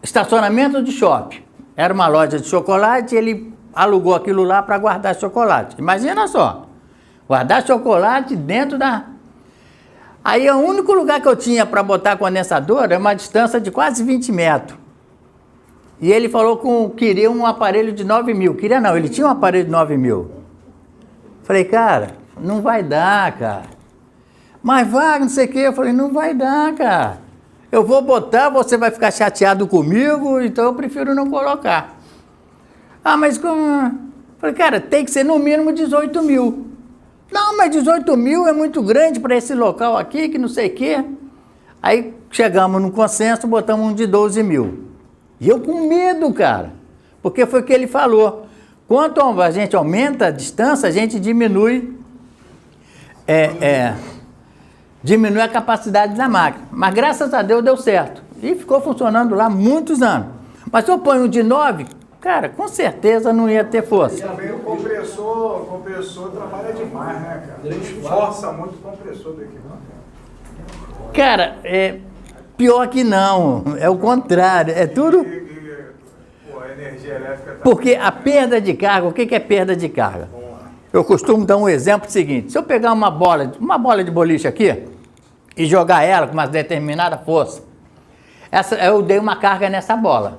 estacionamento de shopping. Era uma loja de chocolate e ele alugou aquilo lá para guardar chocolate. Imagina só, guardar chocolate dentro da... Aí o único lugar que eu tinha para botar condensador era uma distância de quase 20 metros. E ele falou que queria um aparelho de 9 mil. Queria não, ele tinha um aparelho de 9 mil. Falei, cara, não vai dar, cara. Mas vai, não sei o quê. Eu falei, não vai dar, cara. Eu vou botar, você vai ficar chateado comigo, então eu prefiro não colocar. Mas como... Falei, cara, tem que ser no mínimo 18 mil. Não, mas 18 mil é muito grande para esse local aqui, que não sei o quê. Aí chegamos num consenso, botamos um de 12 mil. E eu com medo, cara, porque foi o que ele falou. Quanto a gente aumenta a distância, a gente diminui, diminui a capacidade da máquina. Mas graças a Deus deu certo. E ficou funcionando lá muitos anos. Mas se eu ponho um de 9, cara, com certeza não ia ter força. E também o compressor trabalha demais, né, cara? Força muito o compressor do equipamento. Cara, pior que não, é o contrário, é tudo... A energia elétrica... Porque a perda de carga, o que é perda de carga? Eu costumo dar um exemplo seguinte, se eu pegar uma bola de boliche aqui e jogar ela com uma determinada força, eu dei uma carga nessa bola,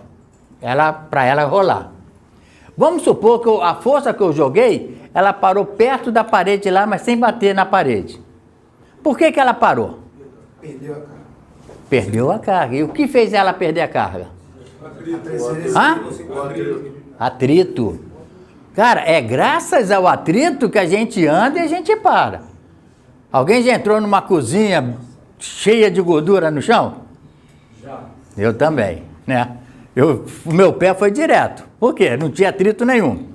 para ela rolar. Vamos supor que a força que eu joguei, ela parou perto da parede lá, mas sem bater na parede. Por que ela parou? Perdeu a carga. Perdeu a carga. E o que fez ela perder a carga? Atrito. Cara, é graças ao atrito que a gente anda e a gente para. Alguém já entrou numa cozinha cheia de gordura no chão? Já. Eu também, né? O meu pé foi direto. Por quê? Não tinha atrito nenhum.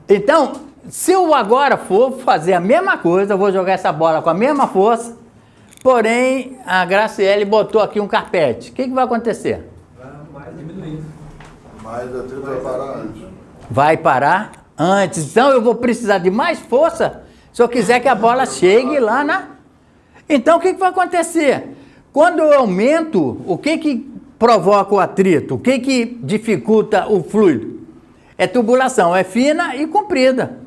Então, Se eu agora for fazer a mesma coisa, eu vou jogar essa bola com a mesma força, porém a Graciele botou aqui um carpete. O que vai acontecer? Vai diminuir. Mas o atrito vai parar antes. Vai parar antes. Então eu vou precisar de mais força se eu quiser que a bola chegue lá na... Então o que vai acontecer? Quando eu aumento, o que provoca o atrito? O que dificulta o fluido? É tubulação, é fina e comprida.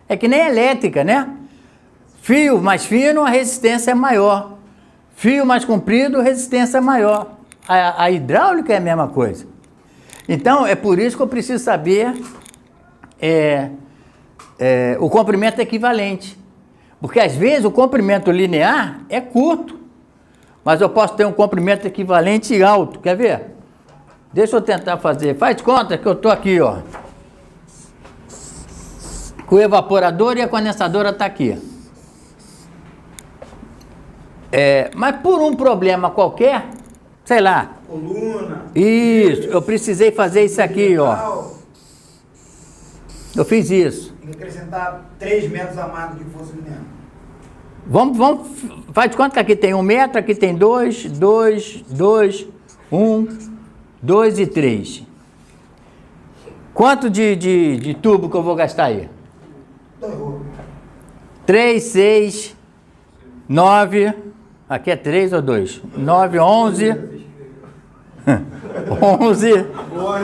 É que nem elétrica, né? Fio mais fino, a resistência é maior. Fio mais comprido, a resistência é maior. A hidráulica é a mesma coisa. Então, é por isso que eu preciso saber o comprimento equivalente. Porque, às vezes, o comprimento linear é curto, mas eu posso ter um comprimento equivalente alto. Quer ver? Deixa eu tentar fazer. Faz conta que eu estou aqui, ó. O evaporador e a condensadora está aqui. Mas por um problema qualquer, sei lá. Coluna. Isso, eu precisei fazer isso aqui, ó. Eu fiz isso. Tem que acrescentar 3 metros a mais do que fosse linear. Vamos, faz de conta que aqui tem 1 metro, aqui tem 2, 1, 2 e 3. Quanto de tubo que eu vou gastar aí? 3, 6, 9, aqui é 3 ou 2? 9, 11, 11,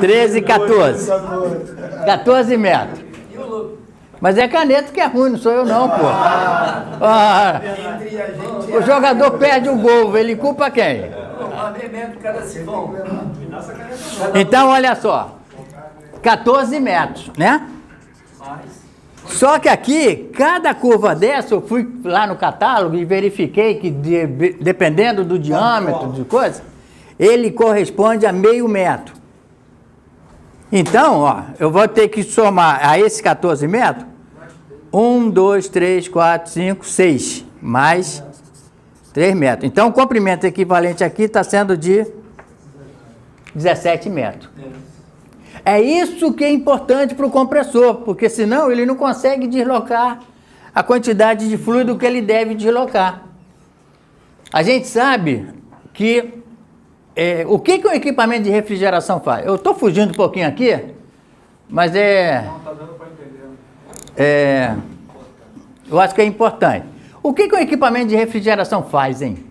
13, 14. 14 metros. Mas é caneta que é ruim, não sou eu não, pô. O jogador perde o gol, ele culpa quem? Então, olha só. 14 metros, né? Só que aqui, cada curva dessa, eu fui lá no catálogo e verifiquei que, dependendo do diâmetro de coisa, ele corresponde a meio metro. Então, ó, eu vou ter que somar a esse 14 metros, 1, 2, 3, 4, 5, 6, mais 3 metros. Então, o comprimento equivalente aqui está sendo de 17 metros. É isso que é importante para o compressor, porque senão ele não consegue deslocar a quantidade de fluido que ele deve deslocar. A gente sabe que o que o equipamento de refrigeração faz? Eu estou fugindo um pouquinho aqui, mas Não, tá dando para entender. Eu acho que é importante. O que o equipamento de refrigeração faz, hein?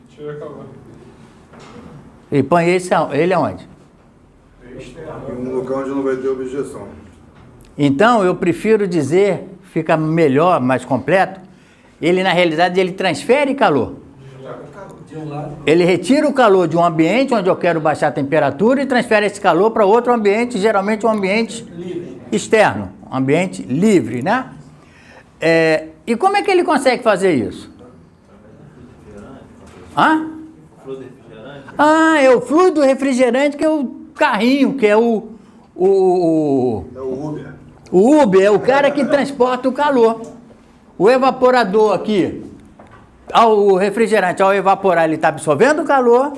Tira calor. Ele põe ele aonde? Em um lugar onde não vai ter objeção. Então, eu prefiro dizer, fica melhor, mais completo, ele na realidade ele transfere calor. Ele retira o calor de um ambiente onde eu quero baixar a temperatura e transfere esse calor para outro ambiente, geralmente um ambiente externo, um ambiente livre, né? E como é que ele consegue fazer isso? Hã? É o fluido refrigerante, que é o carrinho, que é o Uber. O Uber é o cara que transporta o calor. O evaporador aqui, o refrigerante, ao evaporar, ele está absorvendo o calor,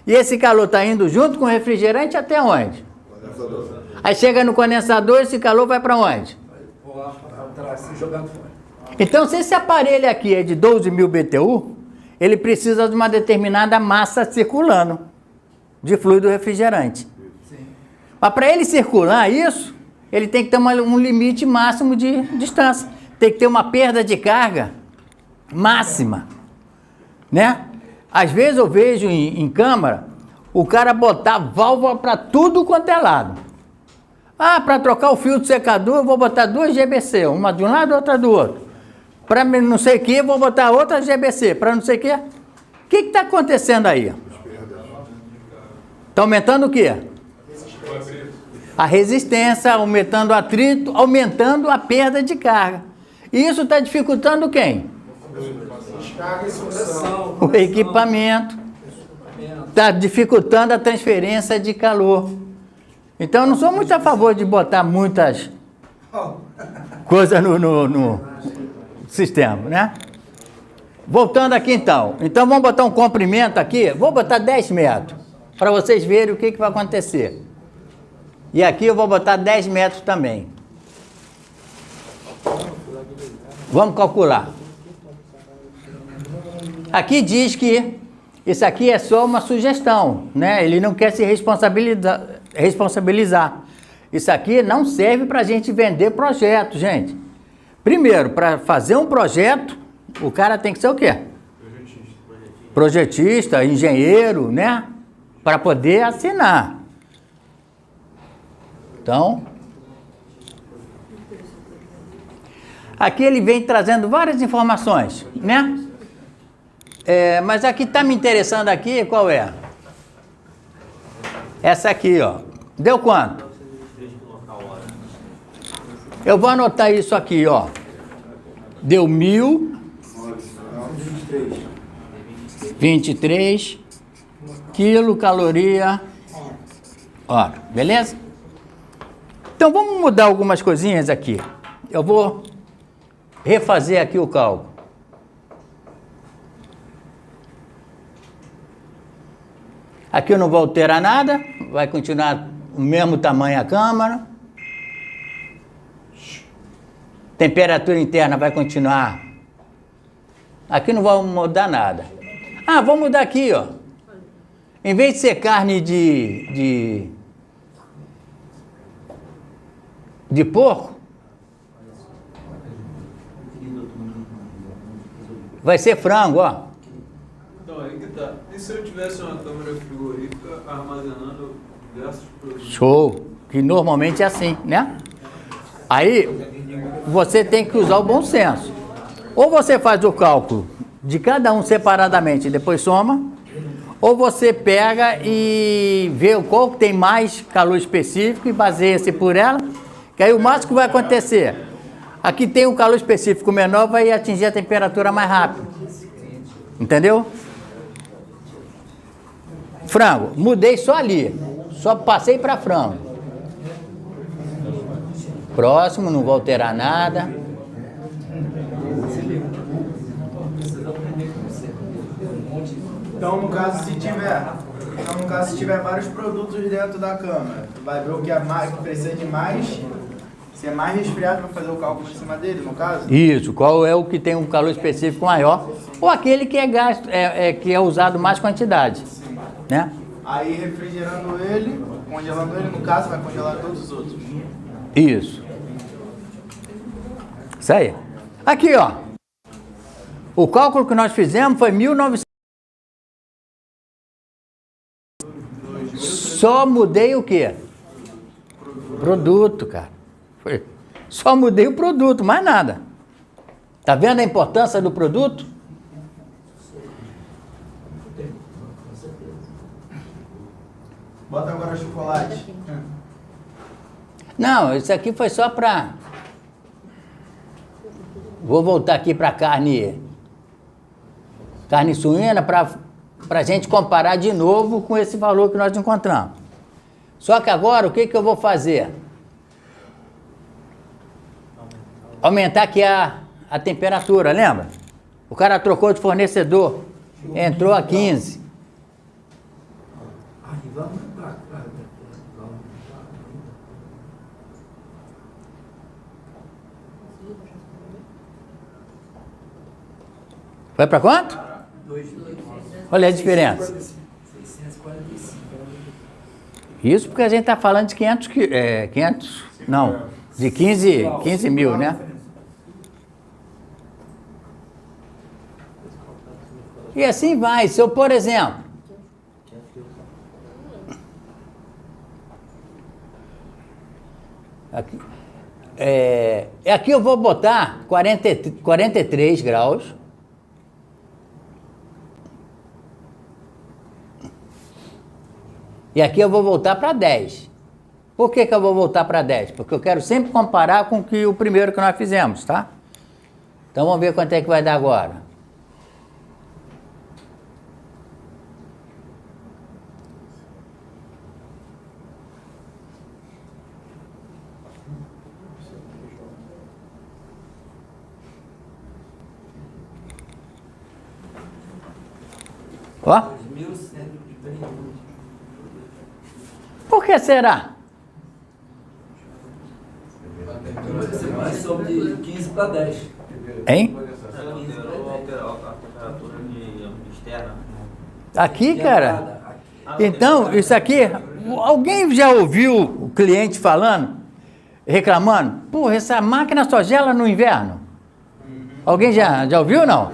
e esse calor está indo junto com o refrigerante até onde? Condensador. Aí chega no condensador, esse calor vai para onde? Então, se esse aparelho aqui é de 12.000 BTU, ele precisa de uma determinada massa circulando de fluido refrigerante. Mas para ele circular isso, ele tem que ter um limite máximo de distância. Tem que ter uma perda de carga máxima, né? Às vezes eu vejo em câmara o cara botar válvula para tudo quanto é lado. Para trocar o fio do secador eu vou botar 2 GBC, uma de um lado e outra do outro. Para não sei o que, eu vou botar outra GBC, para não sei o que. O que está acontecendo aí? Está aumentando o quê? A resistência, aumentando o atrito, aumentando a perda de carga. E isso está dificultando quem? O equipamento. Está dificultando a transferência de calor. Então, eu não sou muito a favor de botar muitas coisas no sistema, né? Voltando aqui então. Então, vamos botar um comprimento aqui. Vou botar 10 metros, para vocês verem o que vai acontecer. E aqui eu vou botar 10 metros também. Vamos calcular. Aqui diz que isso aqui é só uma sugestão, né? Ele não quer se responsabilizar. Isso aqui não serve para a gente vender projeto, gente. Primeiro, para fazer um projeto, o cara tem que ser o quê? Projetista, engenheiro, né? Para poder assinar. Então, aqui ele vem trazendo várias informações, né? Mas aqui está me interessando aqui, qual é? Essa aqui, ó. Deu quanto? Eu vou anotar isso aqui, ó. Deu 1.023 quilocaloria hora, beleza? Então vamos mudar algumas coisinhas aqui. Eu vou refazer aqui o cálculo. Aqui eu não vou alterar nada, vai continuar o mesmo tamanho a câmara. Temperatura interna vai continuar. Aqui não vai mudar nada. Ah, vou mudar aqui, ó. Em vez de ser carne de porco, vai ser frango, ó. Então, aí que tá. E se eu tivesse uma câmera frigorífica armazenando diversos produtos? Show! Que normalmente é assim, né? Aí, você tem que usar o bom senso. Ou você faz o cálculo de cada um separadamente e depois soma, ou você pega e vê qual tem mais calor específico e baseia-se por ela, que aí o máximo que vai acontecer, aqui tem um calor específico menor, vai atingir a temperatura mais rápido. Entendeu? Frango, mudei só ali, só passei para frango. Próximo, não vou alterar nada. Então, no caso, se tiver vários produtos dentro da câmara, tu vai ver o que precisa de mais, ser mais resfriado para fazer o cálculo em cima dele, no caso? Isso, qual é o que tem um calor específico maior, ou aquele que é gasto, que é usado mais quantidade, né? Aí, refrigerando ele, congelando ele, no caso, vai congelar todos os outros. Isso. Isso aí. Aqui, ó. O cálculo que nós fizemos foi 1900. Só mudei o quê? Produto, cara. Só mudei o produto, mais nada. Tá vendo a importância do produto? Bota agora chocolate. Não, isso aqui foi só para... Vou voltar aqui para carne suína para a gente comparar de novo com esse valor que nós encontramos. Só que agora, o que eu vou fazer? Aumentar aqui a temperatura, lembra? O cara trocou de fornecedor, entrou a 15. Vai para quanto? Olha a diferença. Isso porque a gente está falando de 500, não, de 15 mil, né? E assim vai. Se eu, por exemplo, aqui eu vou botar 43 graus. E aqui eu vou voltar para 10. Por que eu vou voltar para 10? Porque eu quero sempre comparar com o primeiro que nós fizemos, tá? Então vamos ver quanto é que vai dar agora. Ó. Por que será? Mais sobre de 15 para 10. Hein? Alterou a temperatura externa. Aqui, cara. Então, isso aqui, alguém já ouviu o cliente falando, reclamando? Porra, essa máquina só gela no inverno. Alguém já ouviu ou não?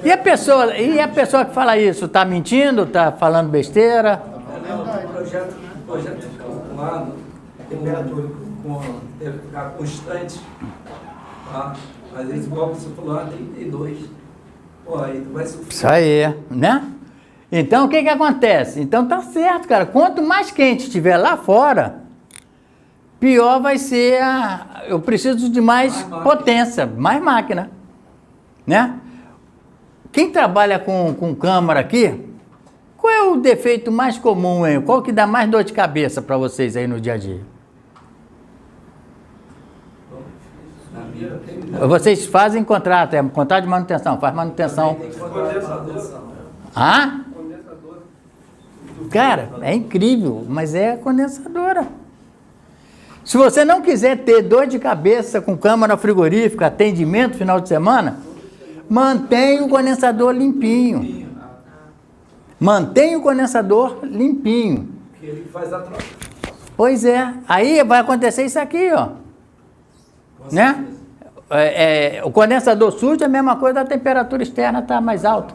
E a pessoa que fala isso, está mentindo, está falando besteira? O projeto lá, temperatura ficar constante, tá? Às vezes igual você falou, 32. Pô, aí tu vai sofrer. Isso aí, né? Então, o que acontece? Então, tá certo, cara. Quanto mais quente estiver lá fora, pior vai ser eu preciso de mais potência, mais máquina, né? Quem trabalha com câmara aqui, qual é o defeito mais comum, hein? Qual que dá mais dor de cabeça para vocês aí no dia a dia? Vocês fazem contrato, é contrato de manutenção, faz manutenção. Ah? Cara, é incrível, mas é condensadora. Se você não quiser ter dor de cabeça com câmara frigorífica, atendimento final de semana, mantenha o condensador limpinho. Mantenha o condensador limpinho. Que ele faz a troca. Pois é, aí vai acontecer isso aqui, ó. Né? O condensador sujo é a mesma coisa, a temperatura externa está mais alta.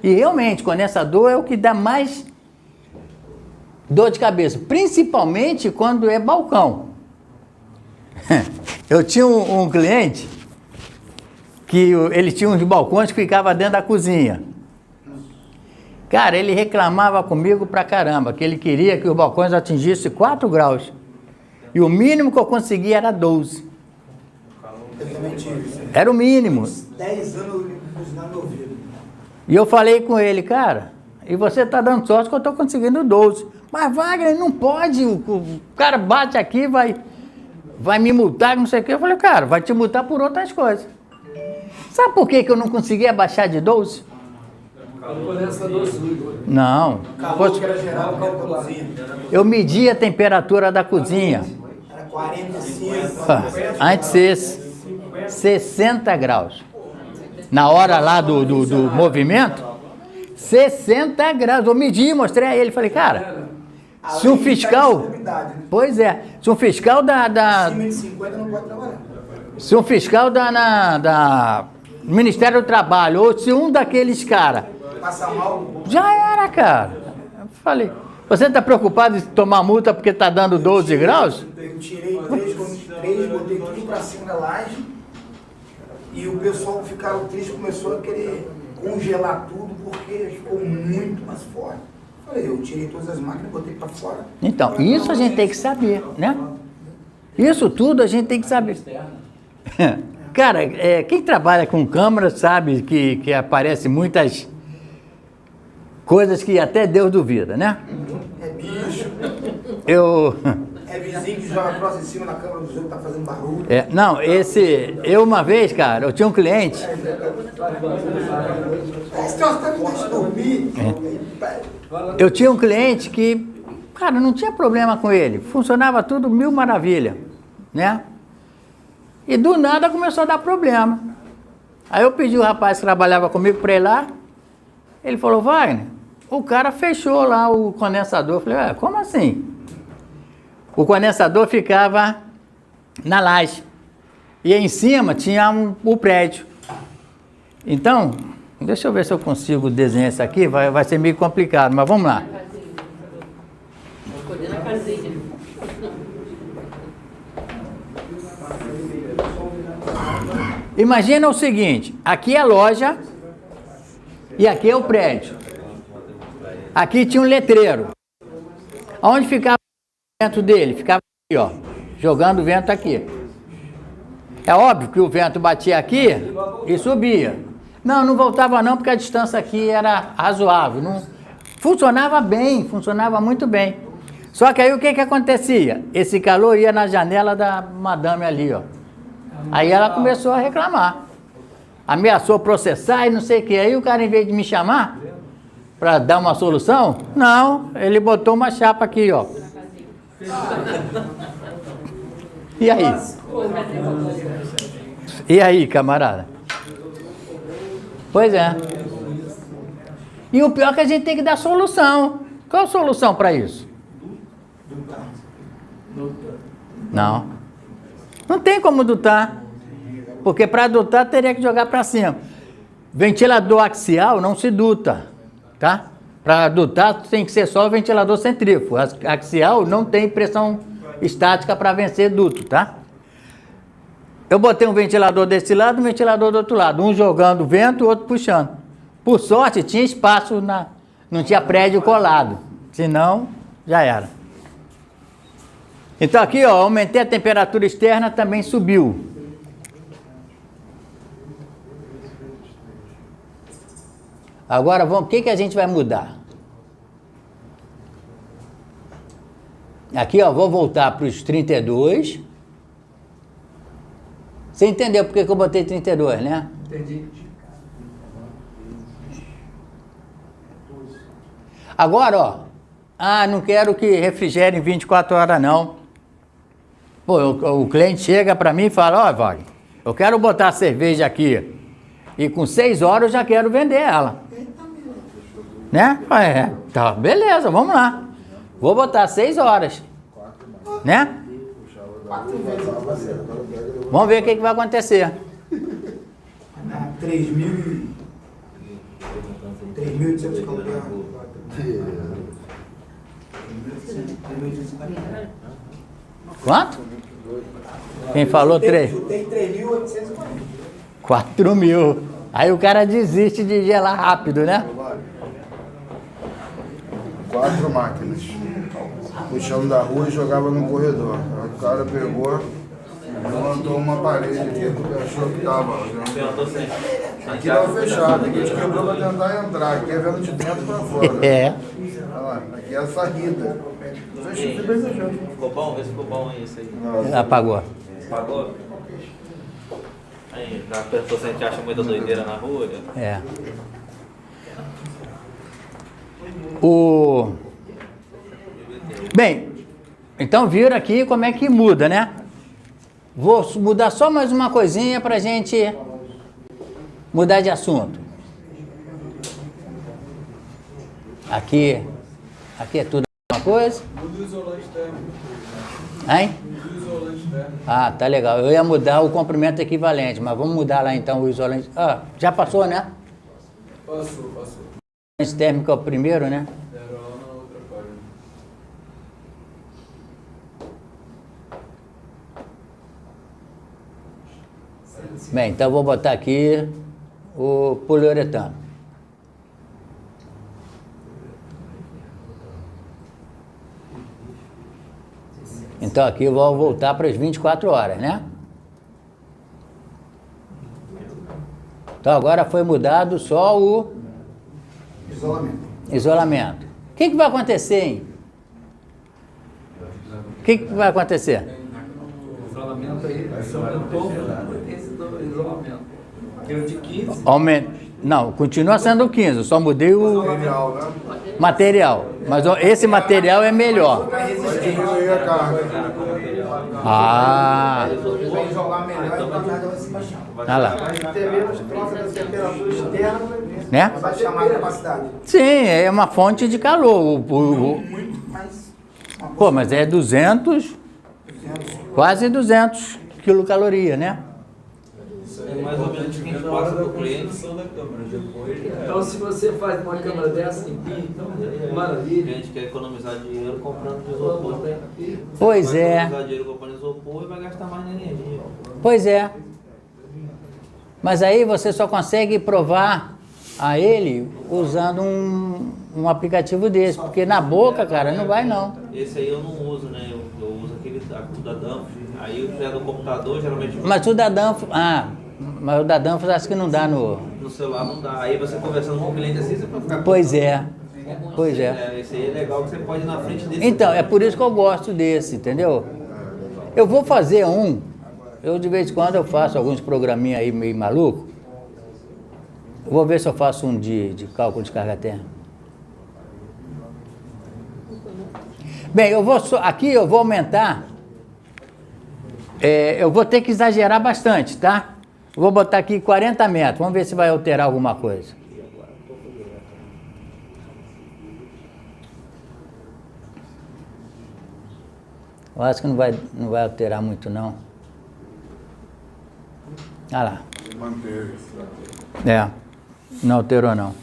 E realmente, condensador é o que dá mais dor de cabeça, principalmente quando é balcão. Eu tinha um cliente que ele tinha uns balcões que ficavam dentro da cozinha. Cara, ele reclamava comigo pra caramba, que ele queria que os balcões atingissem 4 graus. E o mínimo que eu conseguia era 12. Era o mínimo. 10 anos cozinhando no ouvido. E eu falei com ele, cara, e você tá dando sorte que eu tô conseguindo 12. Mas Wagner, não pode, o cara bate aqui, vai me multar, não sei o quê. Eu falei, cara, vai te multar por outras coisas. Sabe por que eu não conseguia baixar de 12? Não. Eu media a temperatura da cozinha. Era 45. Antes esse, 60 graus. Na hora lá do movimento, 60 graus. Eu medi, mostrei a ele. Falei, cara, se um fiscal... Pois é. Se um fiscal Acima de 50 não pode trabalhar. Se um fiscal da Ministério do Trabalho, ou se um daqueles caras... Passar mal. Já era, cara. Eu falei, você está preocupado em tomar multa porque está dando 12 graus? Eu tirei 3, botei tudo pra cima da laje. E o pessoal ficaram triste, começou a querer congelar tudo porque ficou muito mais forte. Falei, eu tirei todas as máquinas, botei pra fora. Então, isso a gente tem que saber, né? Isso tudo a gente tem que saber. Cara, quem trabalha com câmera sabe que aparecem muitas coisas que até Deus duvida, né? É bicho. É vizinho que joga troço em cima da câmera do jogo, tá fazendo barulho. Não, eu uma vez, cara, eu tinha um cliente. Esse troço tá me deixando dormir. Eu tinha um cliente que, cara, não tinha problema com ele. Funcionava tudo mil maravilha, né? E do nada começou a dar problema. Aí eu pedi o rapaz que trabalhava comigo para ir lá. Ele falou, Wagner, o cara fechou lá o condensador. Eu falei, como assim? O condensador ficava na laje. E em cima tinha o prédio. Então, deixa eu ver se eu consigo desenhar isso aqui. Vai ser meio complicado, mas vamos lá. Imagina o seguinte, aqui é a loja e aqui é o prédio. Aqui tinha um letreiro. Onde ficava o vento dele? Ficava aqui, ó, jogando o vento aqui. É óbvio que o vento batia aqui e subia. Não voltava não, porque a distância aqui era razoável. Não, funcionava bem, funcionava muito bem. Só que aí o que acontecia? Esse calor ia na janela da madame ali, ó. Aí ela começou a reclamar. Ameaçou processar e não sei o que. Aí o cara, em vez de me chamar para dar uma solução, não, ele botou uma chapa aqui, ó. E aí? E aí, camarada? Pois é. E o pior é que a gente tem que dar solução. Qual a solução para isso? Não. Não tem como dutar. Porque para dutar teria que jogar para cima. Ventilador axial não se duta, tá? Para dutar tem que ser só o ventilador centrífugo. Axial não tem pressão estática para vencer duto, tá? Eu botei um ventilador desse lado e um ventilador do outro lado. Um jogando vento e o outro puxando. Por sorte, tinha espaço, não tinha prédio colado. Senão, já era. Então aqui, ó, aumentei a temperatura externa, também subiu. Agora, o que a gente vai mudar? Aqui, ó, vou voltar para os 32. Você entendeu por que eu botei 32, né? Entendi. Agora, ó, não quero que refrigere em 24 horas, não. Pô, o cliente chega para mim e fala, ó, Wagner, eu quero botar a cerveja aqui e com 6 horas eu já quero vender ela. Né? Tá, beleza, vamos lá. Vou botar 6 horas. Né? Vamos ver o que vai acontecer. 3.800 calorias. Quanto? Quem falou 3? Tem 3.840. 4.000. Aí o cara desiste de gelar rápido, né? 4 máquinas. Puxando da rua e jogava no corredor. Aí o cara pegou e levantou uma parede aqui porque achou que tava. Aqui tava fechado, aqui a gente quebrou pra tentar entrar. Aqui é vendo de dentro pra fora. É. Olha lá, aqui é a saída. Ficou bom? Vê se ficou bom aí, isso aí. Apagou. Apagou? Aí, já perguntou se a gente acha muita doideira na rua? É. Bem, então viram aqui como é que muda, né? Vou mudar só mais uma coisinha pra gente mudar de assunto. Aqui é tudo a mesma coisa. Muda o isolante térmico. Hein? Muda o isolante térmico. Ah, tá legal. Eu ia mudar o comprimento equivalente, mas vamos mudar lá então o isolante. Ah, já passou, né? Passou. O isolante térmico é o primeiro, né? Era lá na outra página. Bem, então eu vou botar aqui o poliuretano. Então aqui eu vou voltar para as 24 horas, né? Então agora foi mudado só o isolamento. O que vai acontecer, hein? O que vai acontecer? O isolamento aí aumentou esse do isolamento. Deu de 15. Não, continua sendo 15, só mudei o material. Mas esse material é melhor. Vai diminuir a carga. Ah, Vai isolar melhor e vai dar uma cima chão. olha lá. Mas até menos troca da temperatura externa, Né? vai chamar a capacidade. Sim, é uma fonte de calor. Muito mais. Pô, mas é 200, quase 200 quilocalorias, né? É mais ou menos o que a gente passa pro cliente. Então, se você faz uma câmera dessa em pia, então, A maravilha. gente quer economizar dinheiro comprando isopor. Pois Vai é, economizar dinheiro comprando isopor e vai gastar mais na energia. pois é. Mas aí você só consegue provar a ele usando um aplicativo desse, porque na boca, cara, não vai não. Esse aí eu não uso, né? Eu uso aquele da Danfoss. Aí o já do computador, geralmente. Mas o da Danfoss, mas o da Danfoss acho que não dá no... No celular não dá. Aí você conversando com o cliente assim, você pode ficar. Pois é, pois é. Esse aí é legal que você pode ir na frente desse. Então, é por isso que eu gosto desse, entendeu? Eu vou fazer eu de vez em quando eu faço alguns programinhas aí meio maluco. Eu vou ver se eu faço um de cálculo de carga térmica. Bem, aqui eu vou aumentar, eu vou ter que exagerar bastante, tá? Vou botar aqui 40 metros. Vamos ver se vai alterar alguma coisa. Eu acho que não vai alterar muito, não. Olha lá. Manteve. É, não alterou, não.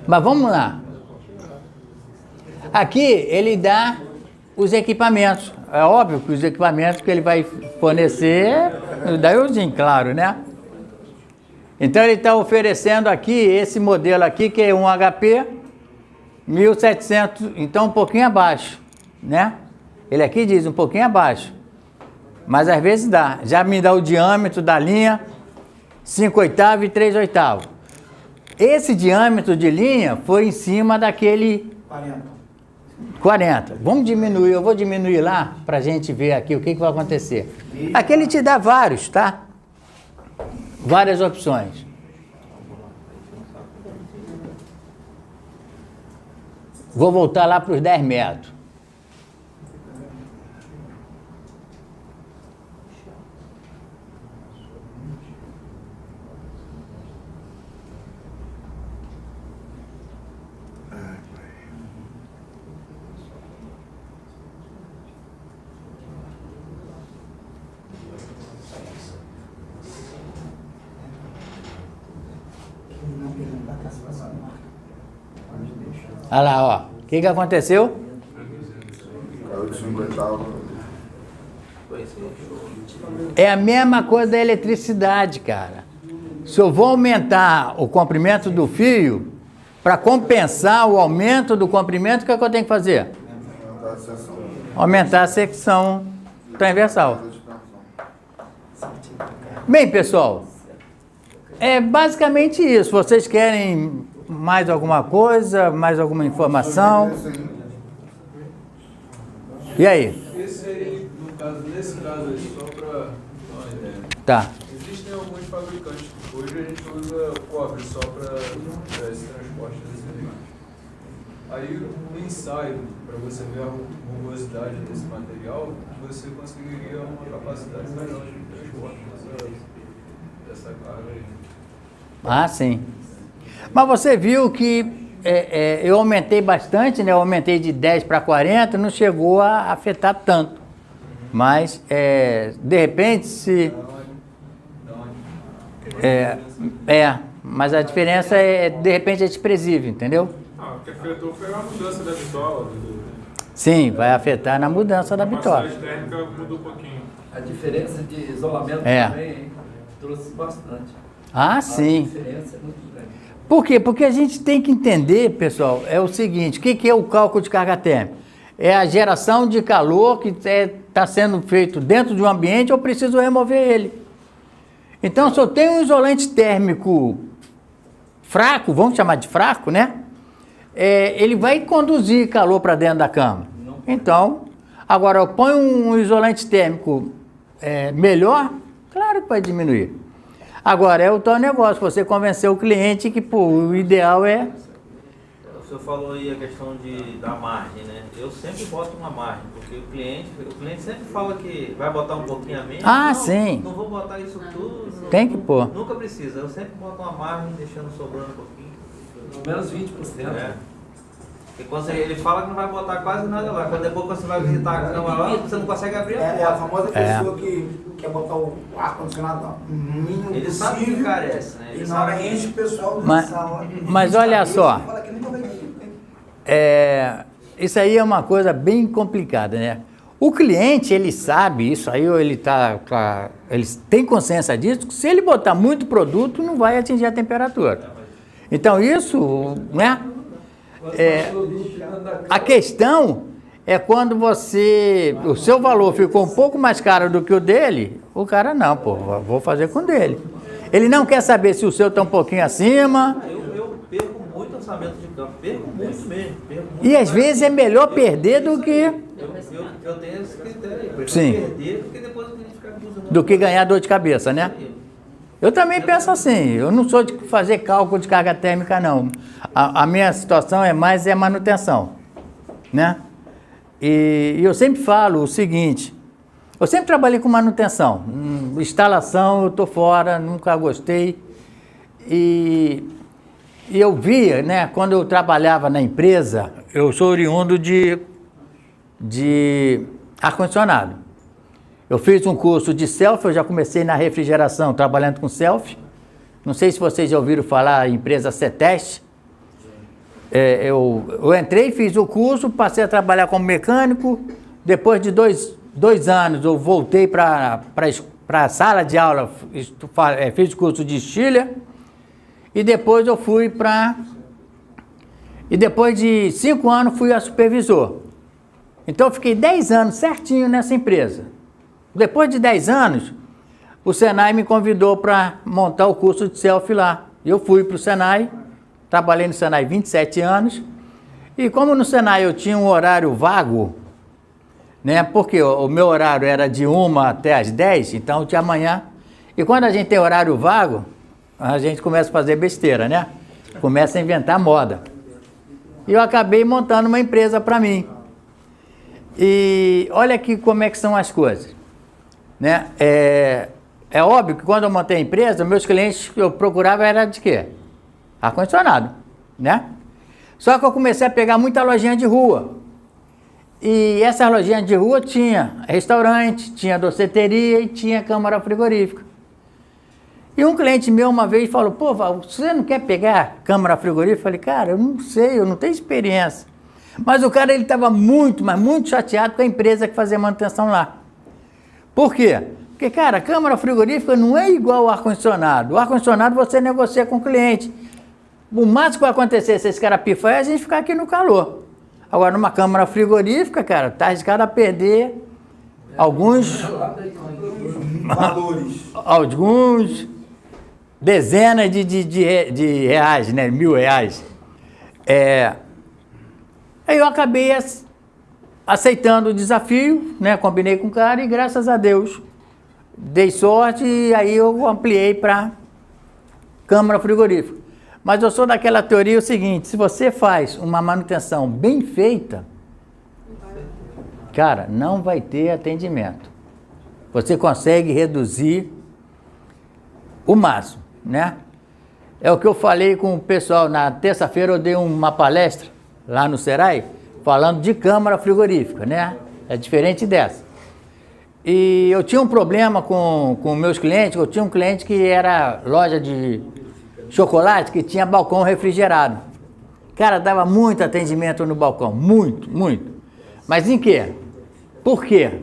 Mas vamos lá. Aqui ele dá os equipamentos. É óbvio que os equipamentos que ele vai fornecer, da Euzinho, claro, né? Então ele está oferecendo aqui esse modelo aqui, que é um HP 1700, então um pouquinho abaixo, né? Ele aqui diz um pouquinho abaixo, mas às vezes dá. Já me dá o diâmetro da linha, 5/8 e 3/8. Esse diâmetro de linha foi em cima daquele 40. Vamos diminuir, eu vou diminuir lá para a gente ver aqui o que vai acontecer. Aqui ele te dá vários, tá? Várias opções. Vou voltar lá para os 10 metros. Olha lá, ó. O que aconteceu? Caiu de 5/8. É a mesma coisa da eletricidade, cara. Se eu vou aumentar o comprimento do fio, para compensar o aumento do comprimento, o que é que eu tenho que fazer? Aumentar a secção transversal. Bem, pessoal, é basicamente isso. Vocês querem mais alguma coisa, mais alguma informação? E aí? Esse aí, no caso, nesse caso aí, só para dar uma ideia. Tá. Existem alguns fabricantes que hoje a gente usa cobre só para esse transporte desse elemento. Aí no ensaio, para você ver a rugosidade desse material, você conseguiria uma capacidade melhor de transporte dessa carga aí. Ah, sim. Mas você viu que eu aumentei bastante, né? Eu aumentei de 10 para 40, não chegou a afetar tanto. Mas, de repente, se... mas a diferença de repente, é desprezível, entendeu? O que afetou foi a mudança da bitola. Sim, vai afetar na mudança da bitola. A capacidade térmica mudou um pouquinho. A diferença de isolamento também trouxe bastante. Ah, sim. A diferença é muito grande. Por quê? Porque a gente tem que entender, pessoal, é o seguinte, o que é o cálculo de carga térmica? É a geração de calor que está sendo feito dentro de um ambiente, eu preciso remover ele. Então, se eu tenho um isolante térmico fraco, vamos chamar de fraco, né? Ele vai conduzir calor para dentro da cama. Então, agora eu ponho um isolante térmico melhor, claro que vai diminuir. Agora, é o tal negócio, você convencer o cliente que, pô, o ideal é... O senhor falou aí a questão da margem, né? Eu sempre boto uma margem, porque o cliente sempre fala que vai botar um pouquinho a menos. Ah, não, sim. Não vou botar isso tudo. Tem que pôr. Nunca precisa, eu sempre boto uma margem, deixando sobrando um pouquinho. Menos 20%. Porque quando ele fala que não vai botar quase nada lá, quando depois você vai visitar a cama lá, você não consegue abrir a porta. É a famosa pessoa que quer botar o ar-condicionado no mínimo possível. Ele sabe que carece, né? E na hora enche o pessoal da sala. Mas olha só, isso aí é uma coisa bem complicada, né? O cliente, ele sabe isso aí, ou ele tem consciência disso, que se ele botar muito produto, não vai atingir a temperatura. Então isso, né? A questão é quando o seu valor ficou um pouco mais caro do que o dele, o cara não, pô, vou fazer com o dele. Ele não quer saber se o seu está um pouquinho acima. Eu perco muito orçamento de campo, perco muito mesmo. E às vezes é melhor perder do que... Eu tenho esse critério aí, Sim. perder do que depois o cliente ficar acusando. Do que ganhar dor de cabeça, né? Eu também penso assim, eu não sou de fazer cálculo de carga térmica, não. A minha situação é mais manutenção, né? E eu sempre falo o seguinte, Eu sempre trabalhei com manutenção. Instalação, eu estou fora, nunca gostei. E eu via, né, quando eu trabalhava na empresa, eu sou oriundo de ar-condicionado. Eu fiz um curso de self, eu já comecei na refrigeração, trabalhando com self. Não sei se vocês já ouviram falar em empresa CETEST. Eu entrei, fiz o curso, passei a trabalhar como mecânico. Depois de dois anos, eu voltei para a sala de aula, fiz o curso de Chile. E depois eu fui E depois de 5 anos, fui a supervisor. Então, eu fiquei 10 anos certinho nessa empresa. Depois de 10 anos, o Senai me convidou para montar o curso de self lá. Eu fui para o Senai, trabalhei no Senai 27 anos. E como no Senai eu tinha um horário vago, né? Porque o meu horário era de 1 até as 10, então eu tinha manhã. E quando a gente tem horário vago, a gente começa a fazer besteira, né? Começa a inventar moda. E eu acabei montando uma empresa para mim. E olha aqui como é que são as coisas, né? É óbvio que quando eu montei a empresa, meus clientes que eu procurava era de quê? Ar-condicionado, né? Só que eu comecei a pegar muita lojinha de rua. E essa lojinha de rua tinha restaurante, tinha doceteria e tinha câmara frigorífica. E um cliente meu uma vez falou, pô, Val, você não quer pegar câmara frigorífica? Eu falei, cara, eu não sei, eu não tenho experiência. Mas o cara, ele estava muito, mas muito chateado com a empresa que fazia manutenção lá. Por quê? Porque, cara, a câmara frigorífica não é igual ao ar-condicionado. O ar-condicionado você negocia com o cliente. O máximo que vai acontecer se esse cara pifar é a gente ficar aqui no calor. Agora, numa câmara frigorífica, cara, tá arriscado a perder alguns valores. Alguns dezenas de reais, né? R$1.000. Aí eu acabei aceitando o desafio, né? Combinei com o cara e graças a Deus dei sorte e aí eu ampliei para câmara frigorífica. Mas eu sou daquela teoria o seguinte, se você faz uma manutenção bem feita, cara, não vai ter atendimento. Você consegue reduzir o máximo, né? É o que eu falei com o pessoal. Na terça-feira eu dei uma palestra lá no Serai, falando de câmara frigorífica, né? É diferente dessa. E eu tinha um problema com meus clientes, eu tinha um cliente que era loja de chocolate, que tinha balcão refrigerado. Cara, dava muito atendimento no balcão, muito, muito. Mas em quê? Por quê?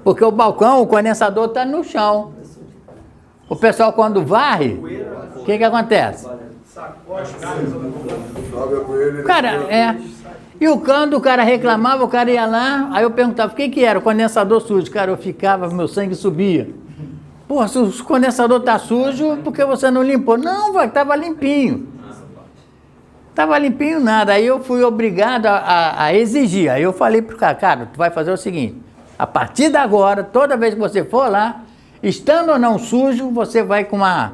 Porque o balcão, o condensador está no chão. O pessoal quando varre, o que acontece? Cara, E quando o cara reclamava, o cara ia lá, aí eu perguntava, o que era? O condensador sujo. Cara, eu ficava, meu sangue subia. Pô, se o condensador tá sujo, por que você não limpou? Não, vai, tava limpinho. Tava limpinho nada. Aí eu fui obrigado a exigir. Aí eu falei pro cara, tu vai fazer o seguinte, a partir de agora, toda vez que você for lá, estando ou não sujo, você vai com uma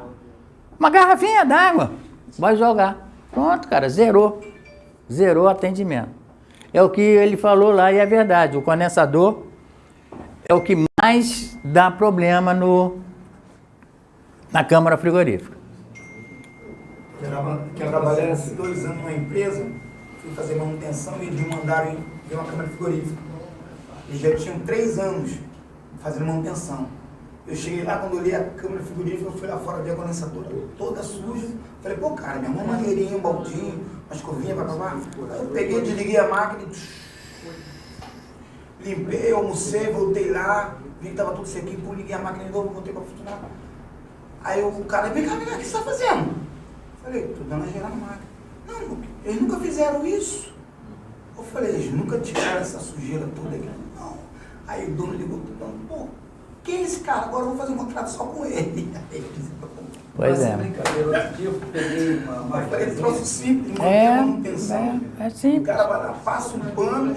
garrafinha d'água, vai jogar. Pronto, cara, zerou o atendimento. É o que ele falou lá e é verdade, o condensador é o que mais dá problema na câmara frigorífica. Eu trabalhei 2 anos numa empresa, fui fazer manutenção e eles mandaram ver uma câmara frigorífica. Eles já tinham 3 anos fazendo manutenção. Eu cheguei lá, quando eu olhei a câmara frigorífica, eu fui lá fora, vi a condensadora toda suja. Falei, pô, cara, minha mão mangueirinha, um baldinho, uma escovinha pra acabar. Aí eu peguei, desliguei a máquina, limpei, almocei, voltei lá, vi que tava tudo sequinho, liguei a máquina de novo, voltei pra funcionar. Aí o cara, vem cá, o que você tá fazendo? Falei, tô dando a gerar na máquina. Não, eles nunca fizeram isso. Eu falei, eles nunca tiraram essa sujeira toda aqui. Não. Aí o dono ligou, pô, quem é esse cara? Agora eu vou fazer um contrato só com ele. Pois é. Outro dia eu peguei uma troço simples, manutenção. É simples. O cara vai lá, passa um pano.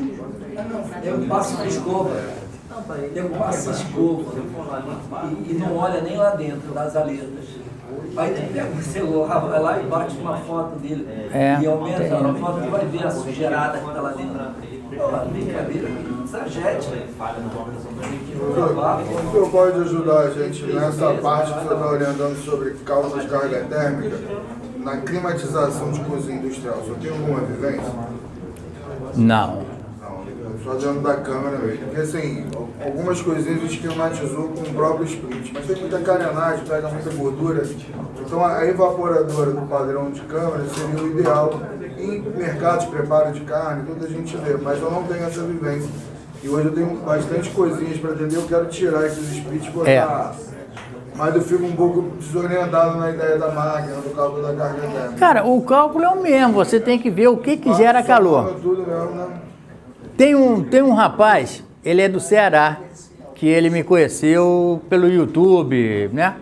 Eu passo uma escova. Eu passo a escova e não olha nem lá dentro das aletas. Aí tu pega o celular, vai lá e bate uma foto dele. É. E aumenta a foto, tu vai ver a sujeirada que tá lá dentro. Pô, brincadeira, exagete, velho. O senhor pode ajudar a gente nessa parte que o senhor está orientando sobre cálculo de carga térmica, na climatização de cozinha industrial? O senhor tem alguma vivência? Não. Só dentro da câmera mesmo. Porque assim, algumas coisinhas a gente climatizou com o próprio split, mas tem muita carenagem, pega muita gordura. Então a evaporadora do padrão de câmera seria o ideal em mercados de preparo de carne, toda a gente vê, mas eu não tenho essa vivência. E hoje eu tenho bastante coisinhas para atender, eu quero tirar esses splits e botar. Mas eu fico um pouco desorientado na ideia da máquina, do cálculo da carga térmica. Cara, o cálculo é o mesmo, você tem que ver o que gera calor. Tudo mesmo, né? Tem um rapaz, ele é do Ceará, que ele me conheceu pelo YouTube, né?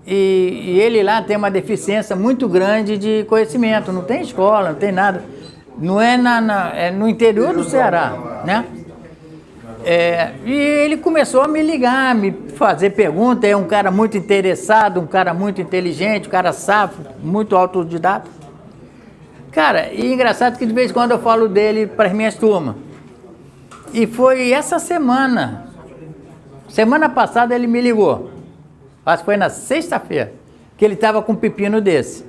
E ele lá tem uma deficiência muito grande de conhecimento, não tem escola, não tem nada. Não é, é no interior do Ceará, né? E ele começou a me ligar, me fazer perguntas, é um cara muito interessado, um cara muito inteligente, um cara safo, muito autodidata. Cara, e engraçado que de vez em quando eu falo dele para as minhas turmas. E foi essa semana passada ele me ligou, acho que foi na sexta-feira, que ele estava com um pepino desse.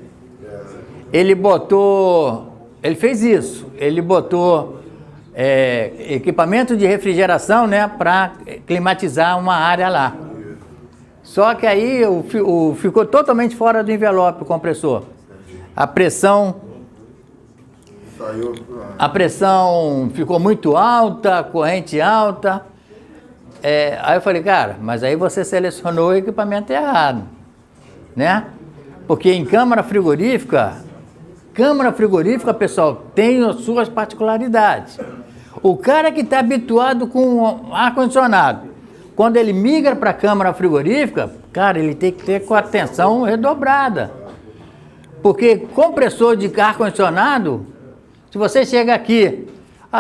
Ele fez isso, ele botou equipamento de refrigeração, né, para climatizar uma área lá. Só que aí ficou totalmente fora do envelope o compressor. A pressão ficou muito alta, a corrente alta. Aí eu falei, cara, mas aí você selecionou o equipamento errado, né? Porque em câmara frigorífica, pessoal, tem as suas particularidades. O cara que está habituado com ar-condicionado, quando ele migra para a câmara frigorífica, cara, ele tem que ter com atenção redobrada. Porque compressor de ar-condicionado, se você chega aqui,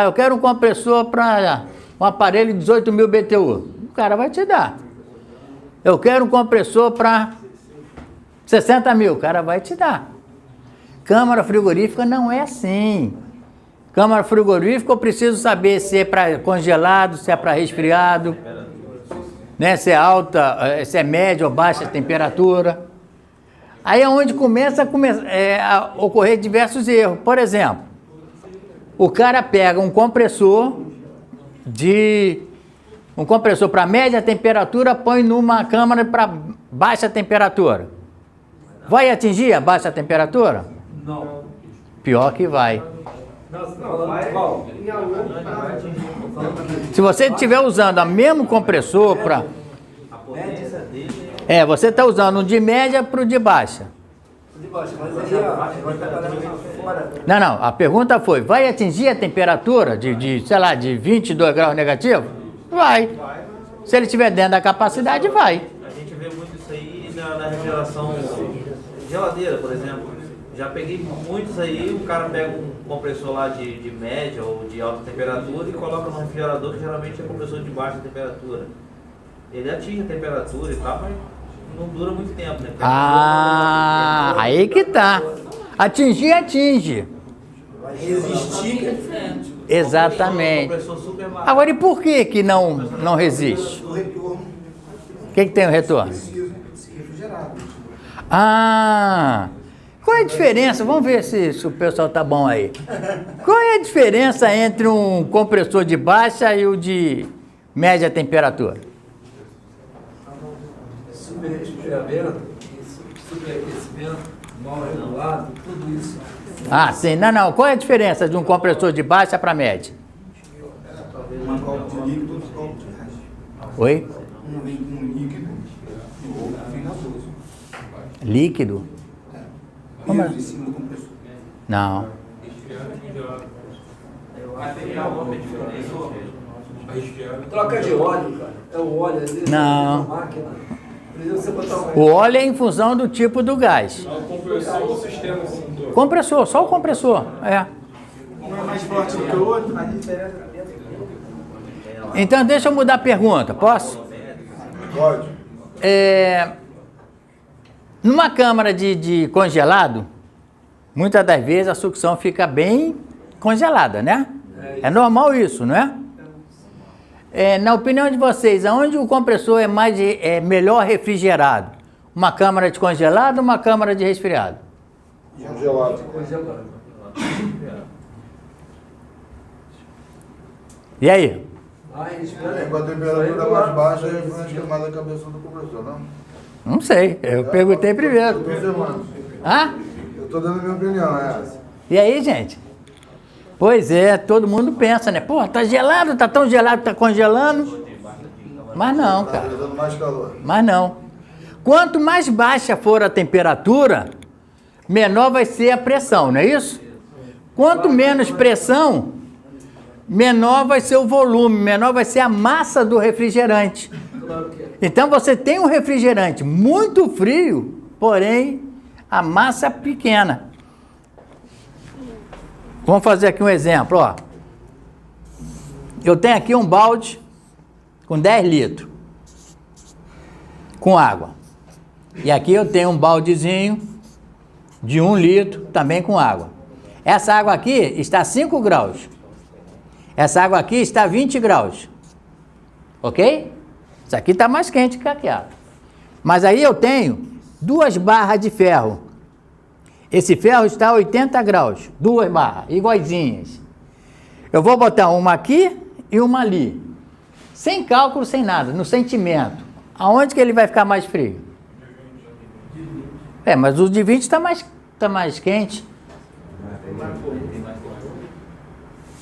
eu quero um compressor para um aparelho de 18.000 BTU, o cara vai te dar. Eu quero um compressor para 60.000, o cara vai te dar. Câmara frigorífica não é assim. Câmara frigorífica eu preciso saber se é para congelado, se é para resfriado, né? Se é alta, se é média ou baixa temperatura. Aí é onde começa a ocorrer diversos erros. Por exemplo, o cara pega um compressor para média temperatura, põe numa câmara para baixa temperatura. Vai atingir a baixa temperatura? Não. Pior que vai. Não, vai. Se você estiver usando o mesmo compressor para... você está usando um de média para o de baixa. Não, a pergunta foi, vai atingir a temperatura sei lá, de 22 graus negativo? Vai. Se ele estiver dentro da capacidade, vai. A gente vê muito isso aí na refrigeração geladeira, por exemplo. Já peguei muitos aí, o cara pega um compressor lá de média ou de alta temperatura e coloca no refrigerador, que geralmente é compressor de baixa temperatura. Ele atinge a temperatura e tal, mas não dura muito tempo, né? Aí que tá. Atinge. Vai resistir. Exatamente. Agora, e por que não resiste? O retorno. O que tem o retorno? Refrigerado. Qual é a diferença? Vamos ver se o pessoal tá bom aí. Qual é a diferença entre um compressor de baixa e o de média temperatura? Superresfriamento, superaquecimento, mal regulado, tudo isso. Sim. Não. Qual é a diferença de um compressor de baixa para média? Um copo de líquido, outro copo de gás. Oi? Um vem com líquido e o outro vem gasoso. Líquido? Como é? Peso em cima do compressor. Não. Troca de óleo, cara. É o óleo, às vezes, Não. na máquina. Precisa você botar O óleo é em função do tipo do gás. O compressor ou o sistema como um todo? Compressor, só o compressor. Um é mais forte do que o outro, mas a diferença Então, deixa eu mudar a pergunta, posso? Pode. Numa câmara de congelado, muitas das vezes a sucção fica bem congelada, né? É normal isso, não é? Na opinião de vocês, aonde o compressor é melhor refrigerado? Uma câmara de congelado ou uma câmara de resfriado? Congelado. E aí? Com a temperatura mais baixa, ele vai queimar a cabeça do compressor, não? Não sei, eu perguntei primeiro. Eu tô observando. Hã? Eu tô dando a minha opinião, é essa. E aí, gente? Pois é, todo mundo pensa, né? Pô, tá gelado, tá tão gelado, tá congelando. Mas não, cara. Tá dando mais calor. Mas não. Quanto mais baixa for a temperatura, menor vai ser a pressão, não é isso? Quanto menos pressão, menor vai ser o volume, menor vai ser a massa do refrigerante. Então você tem um refrigerante muito frio, porém a massa pequena. Vamos fazer aqui um exemplo, ó. Eu tenho aqui um balde com 10 litros com água. E aqui eu tenho um baldezinho de 1 litro também com água. Essa água aqui está a 5 graus. Essa água aqui está a 20 graus. Ok? Isso aqui está mais quente que aquela. Mas aí eu tenho 2 barras de ferro. Esse ferro está a 80 graus. 2 barras, iguaizinhas. Eu vou botar uma aqui e uma ali. Sem cálculo, sem nada, no sentimento. Aonde que ele vai ficar mais frio? Mas o de 20 está mais quente.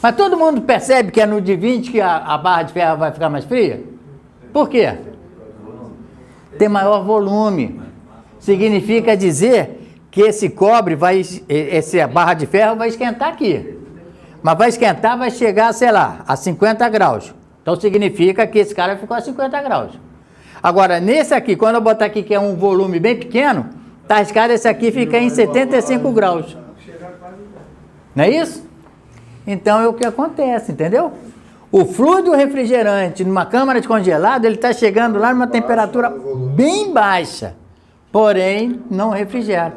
Mas todo mundo percebe que é no de 20 que a barra de ferro vai ficar mais fria? Por quê? Tem maior volume. Significa dizer que esse cobre essa barra de ferro vai esquentar aqui. Mas vai esquentar, vai chegar, sei lá, a 50 graus. Então significa que esse cara ficou a 50 graus. Agora, nesse aqui, quando eu botar aqui que é um volume bem pequeno, tá arriscado esse aqui fica em 75 graus. Não é isso? Então é o que acontece, entendeu? O fluido refrigerante numa câmara de congelado, ele está chegando lá numa temperatura bem baixa, porém não refrigera.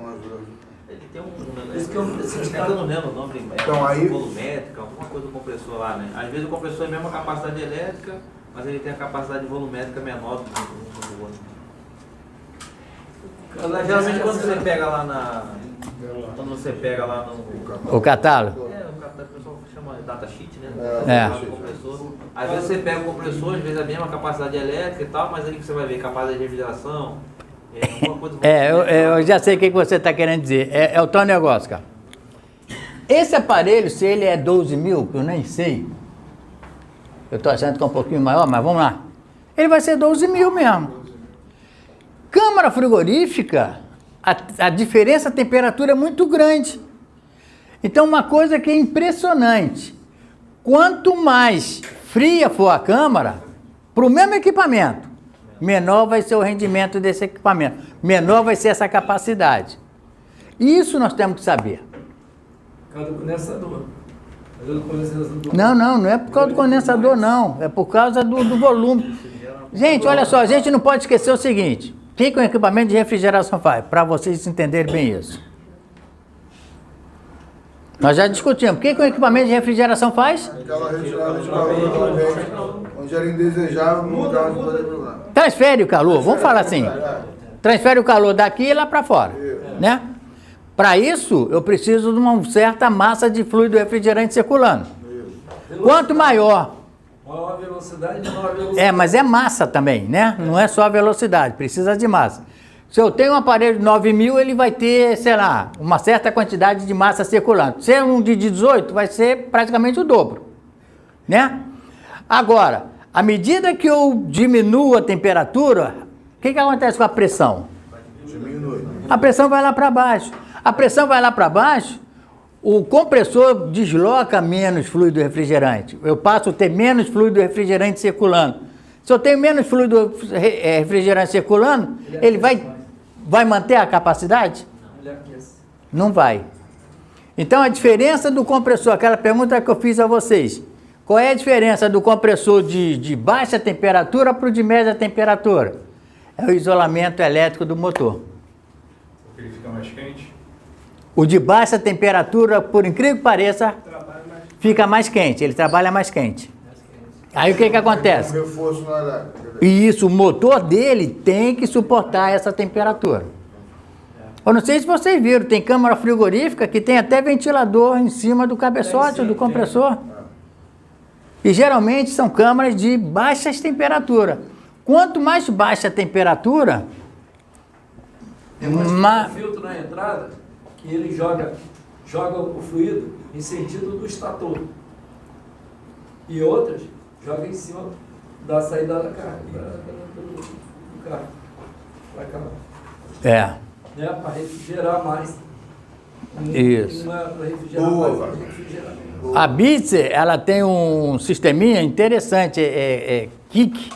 Ele tem eu não lembro o nome, Então, aí- volumétrica, alguma coisa do compressor lá, né? Às vezes o compressor é a mesma capacidade elétrica, mas ele tem a capacidade volumétrica menor do que o outro. Geralmente quando você pega lá no... O catálogo? O catálogo, o pessoal chama datasheet, né? É. O compressor. Às vezes você pega o compressor, às vezes a mesma capacidade elétrica e tal, mas aí que você vai ver capacidade de refrigeração, alguma coisa... Eu já sei o que você está querendo dizer. É o teu negócio, cara. Esse aparelho, se ele é 12 mil, que eu nem sei, eu estou achando que é um pouquinho maior, mas vamos lá. Ele vai ser 12 mil mesmo. Câmara frigorífica, a diferença de temperatura é muito grande. Então, uma coisa que é impressionante, quanto mais fria for a câmara, para o mesmo equipamento, menor vai ser o rendimento desse equipamento, menor vai ser essa capacidade. Isso nós temos que saber. Por causa do condensador. Não é por causa do condensador, não. É por causa do volume. Gente, olha só, a gente não pode esquecer o seguinte. O que o equipamento de refrigeração faz? Para vocês entenderem bem isso. Nós já discutimos. O que o equipamento de refrigeração faz? Aquela retirada de calor do ambiente, onde era indesejável no lugar onde pode problema. Transfere o calor, vamos falar assim. Transfere o calor daqui e lá para fora, né? Para isso, eu preciso de uma certa massa de fluido refrigerante circulando. Quanto maior... Maior velocidade, menor velocidade. mas é massa também, né? Não é só a velocidade, precisa de massa. Se eu tenho um aparelho de 9.000, ele vai ter, sei lá, uma certa quantidade de massa circulando. Se é um de 18, vai ser praticamente o dobro, né? Agora, à medida que eu diminuo a temperatura, o que acontece com a pressão? Diminui. A pressão vai lá para baixo. A pressão vai lá para baixo, o compressor desloca menos fluido refrigerante. Eu passo a ter menos fluido refrigerante circulando. Se eu tenho menos fluido refrigerante circulando, ele vai manter a capacidade? Não vai. Então a diferença do compressor, aquela pergunta que eu fiz a vocês, qual é a diferença do compressor de baixa temperatura para o de média temperatura? É o isolamento elétrico do motor. Ele fica mais quente? O de baixa temperatura, por incrível que pareça, fica mais quente, ele trabalha mais quente. Aí o que que acontece? Um reforço na elétrica. E isso, o motor dele tem que suportar essa temperatura. Eu não sei se vocês viram, tem câmara frigorífica que tem até ventilador em cima do cabeçote do compressor. E geralmente são câmaras de baixas temperaturas. Quanto mais baixa a temperatura, Tem um filtro na entrada que ele joga o fluido em sentido do estator. E outras joga em cima da saída da carga, do carro. Pra cá. é, Né? Para refrigerar mais. Isso. Não é para refrigerar mais, é para refrigerar. a Bitzer, ela tem um sisteminha interessante, Kick.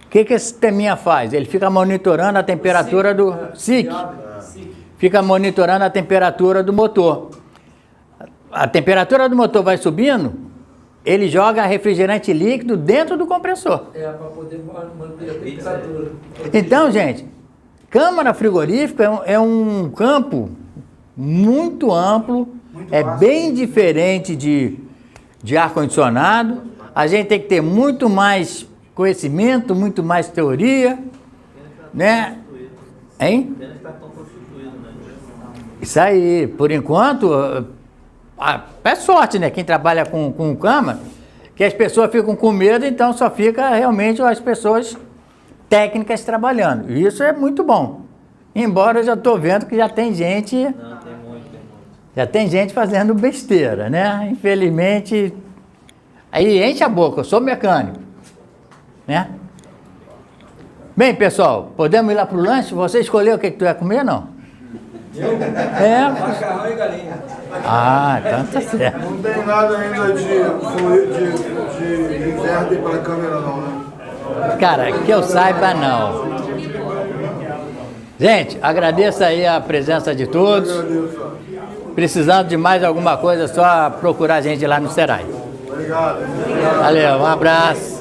O que esse sisteminha faz? Ele fica monitorando a temperatura do SIC. Fica monitorando a temperatura do motor. A temperatura do motor vai subindo, ele joga refrigerante líquido dentro do compressor. É, para poder manter a temperatura. Então, gente, câmara frigorífica é um campo muito amplo, bem diferente de ar-condicionado. A gente tem que ter muito mais conhecimento, muito mais teoria, né? Hein? Isso aí, por enquanto, é sorte, né? Quem trabalha com câmara, que as pessoas ficam com medo, então só fica realmente as pessoas técnicas trabalhando. E isso é muito bom. Embora eu já estou vendo que já tem gente... Não, tem muito. Já tem gente fazendo besteira, né? Infelizmente... Aí enche a boca, eu sou mecânico. Né? Bem, pessoal, podemos ir lá para o lanche? Você escolheu o que tu ia comer, não? Eu? Macarrão e galinha. Ah, então tá certo. Não tem nada ainda de inverte para a câmera não, né? Cara, que eu saiba, não. Gente, agradeço aí a presença de todos. Precisando de mais alguma coisa, é só procurar a gente lá no Serai. Obrigado. Valeu, um abraço.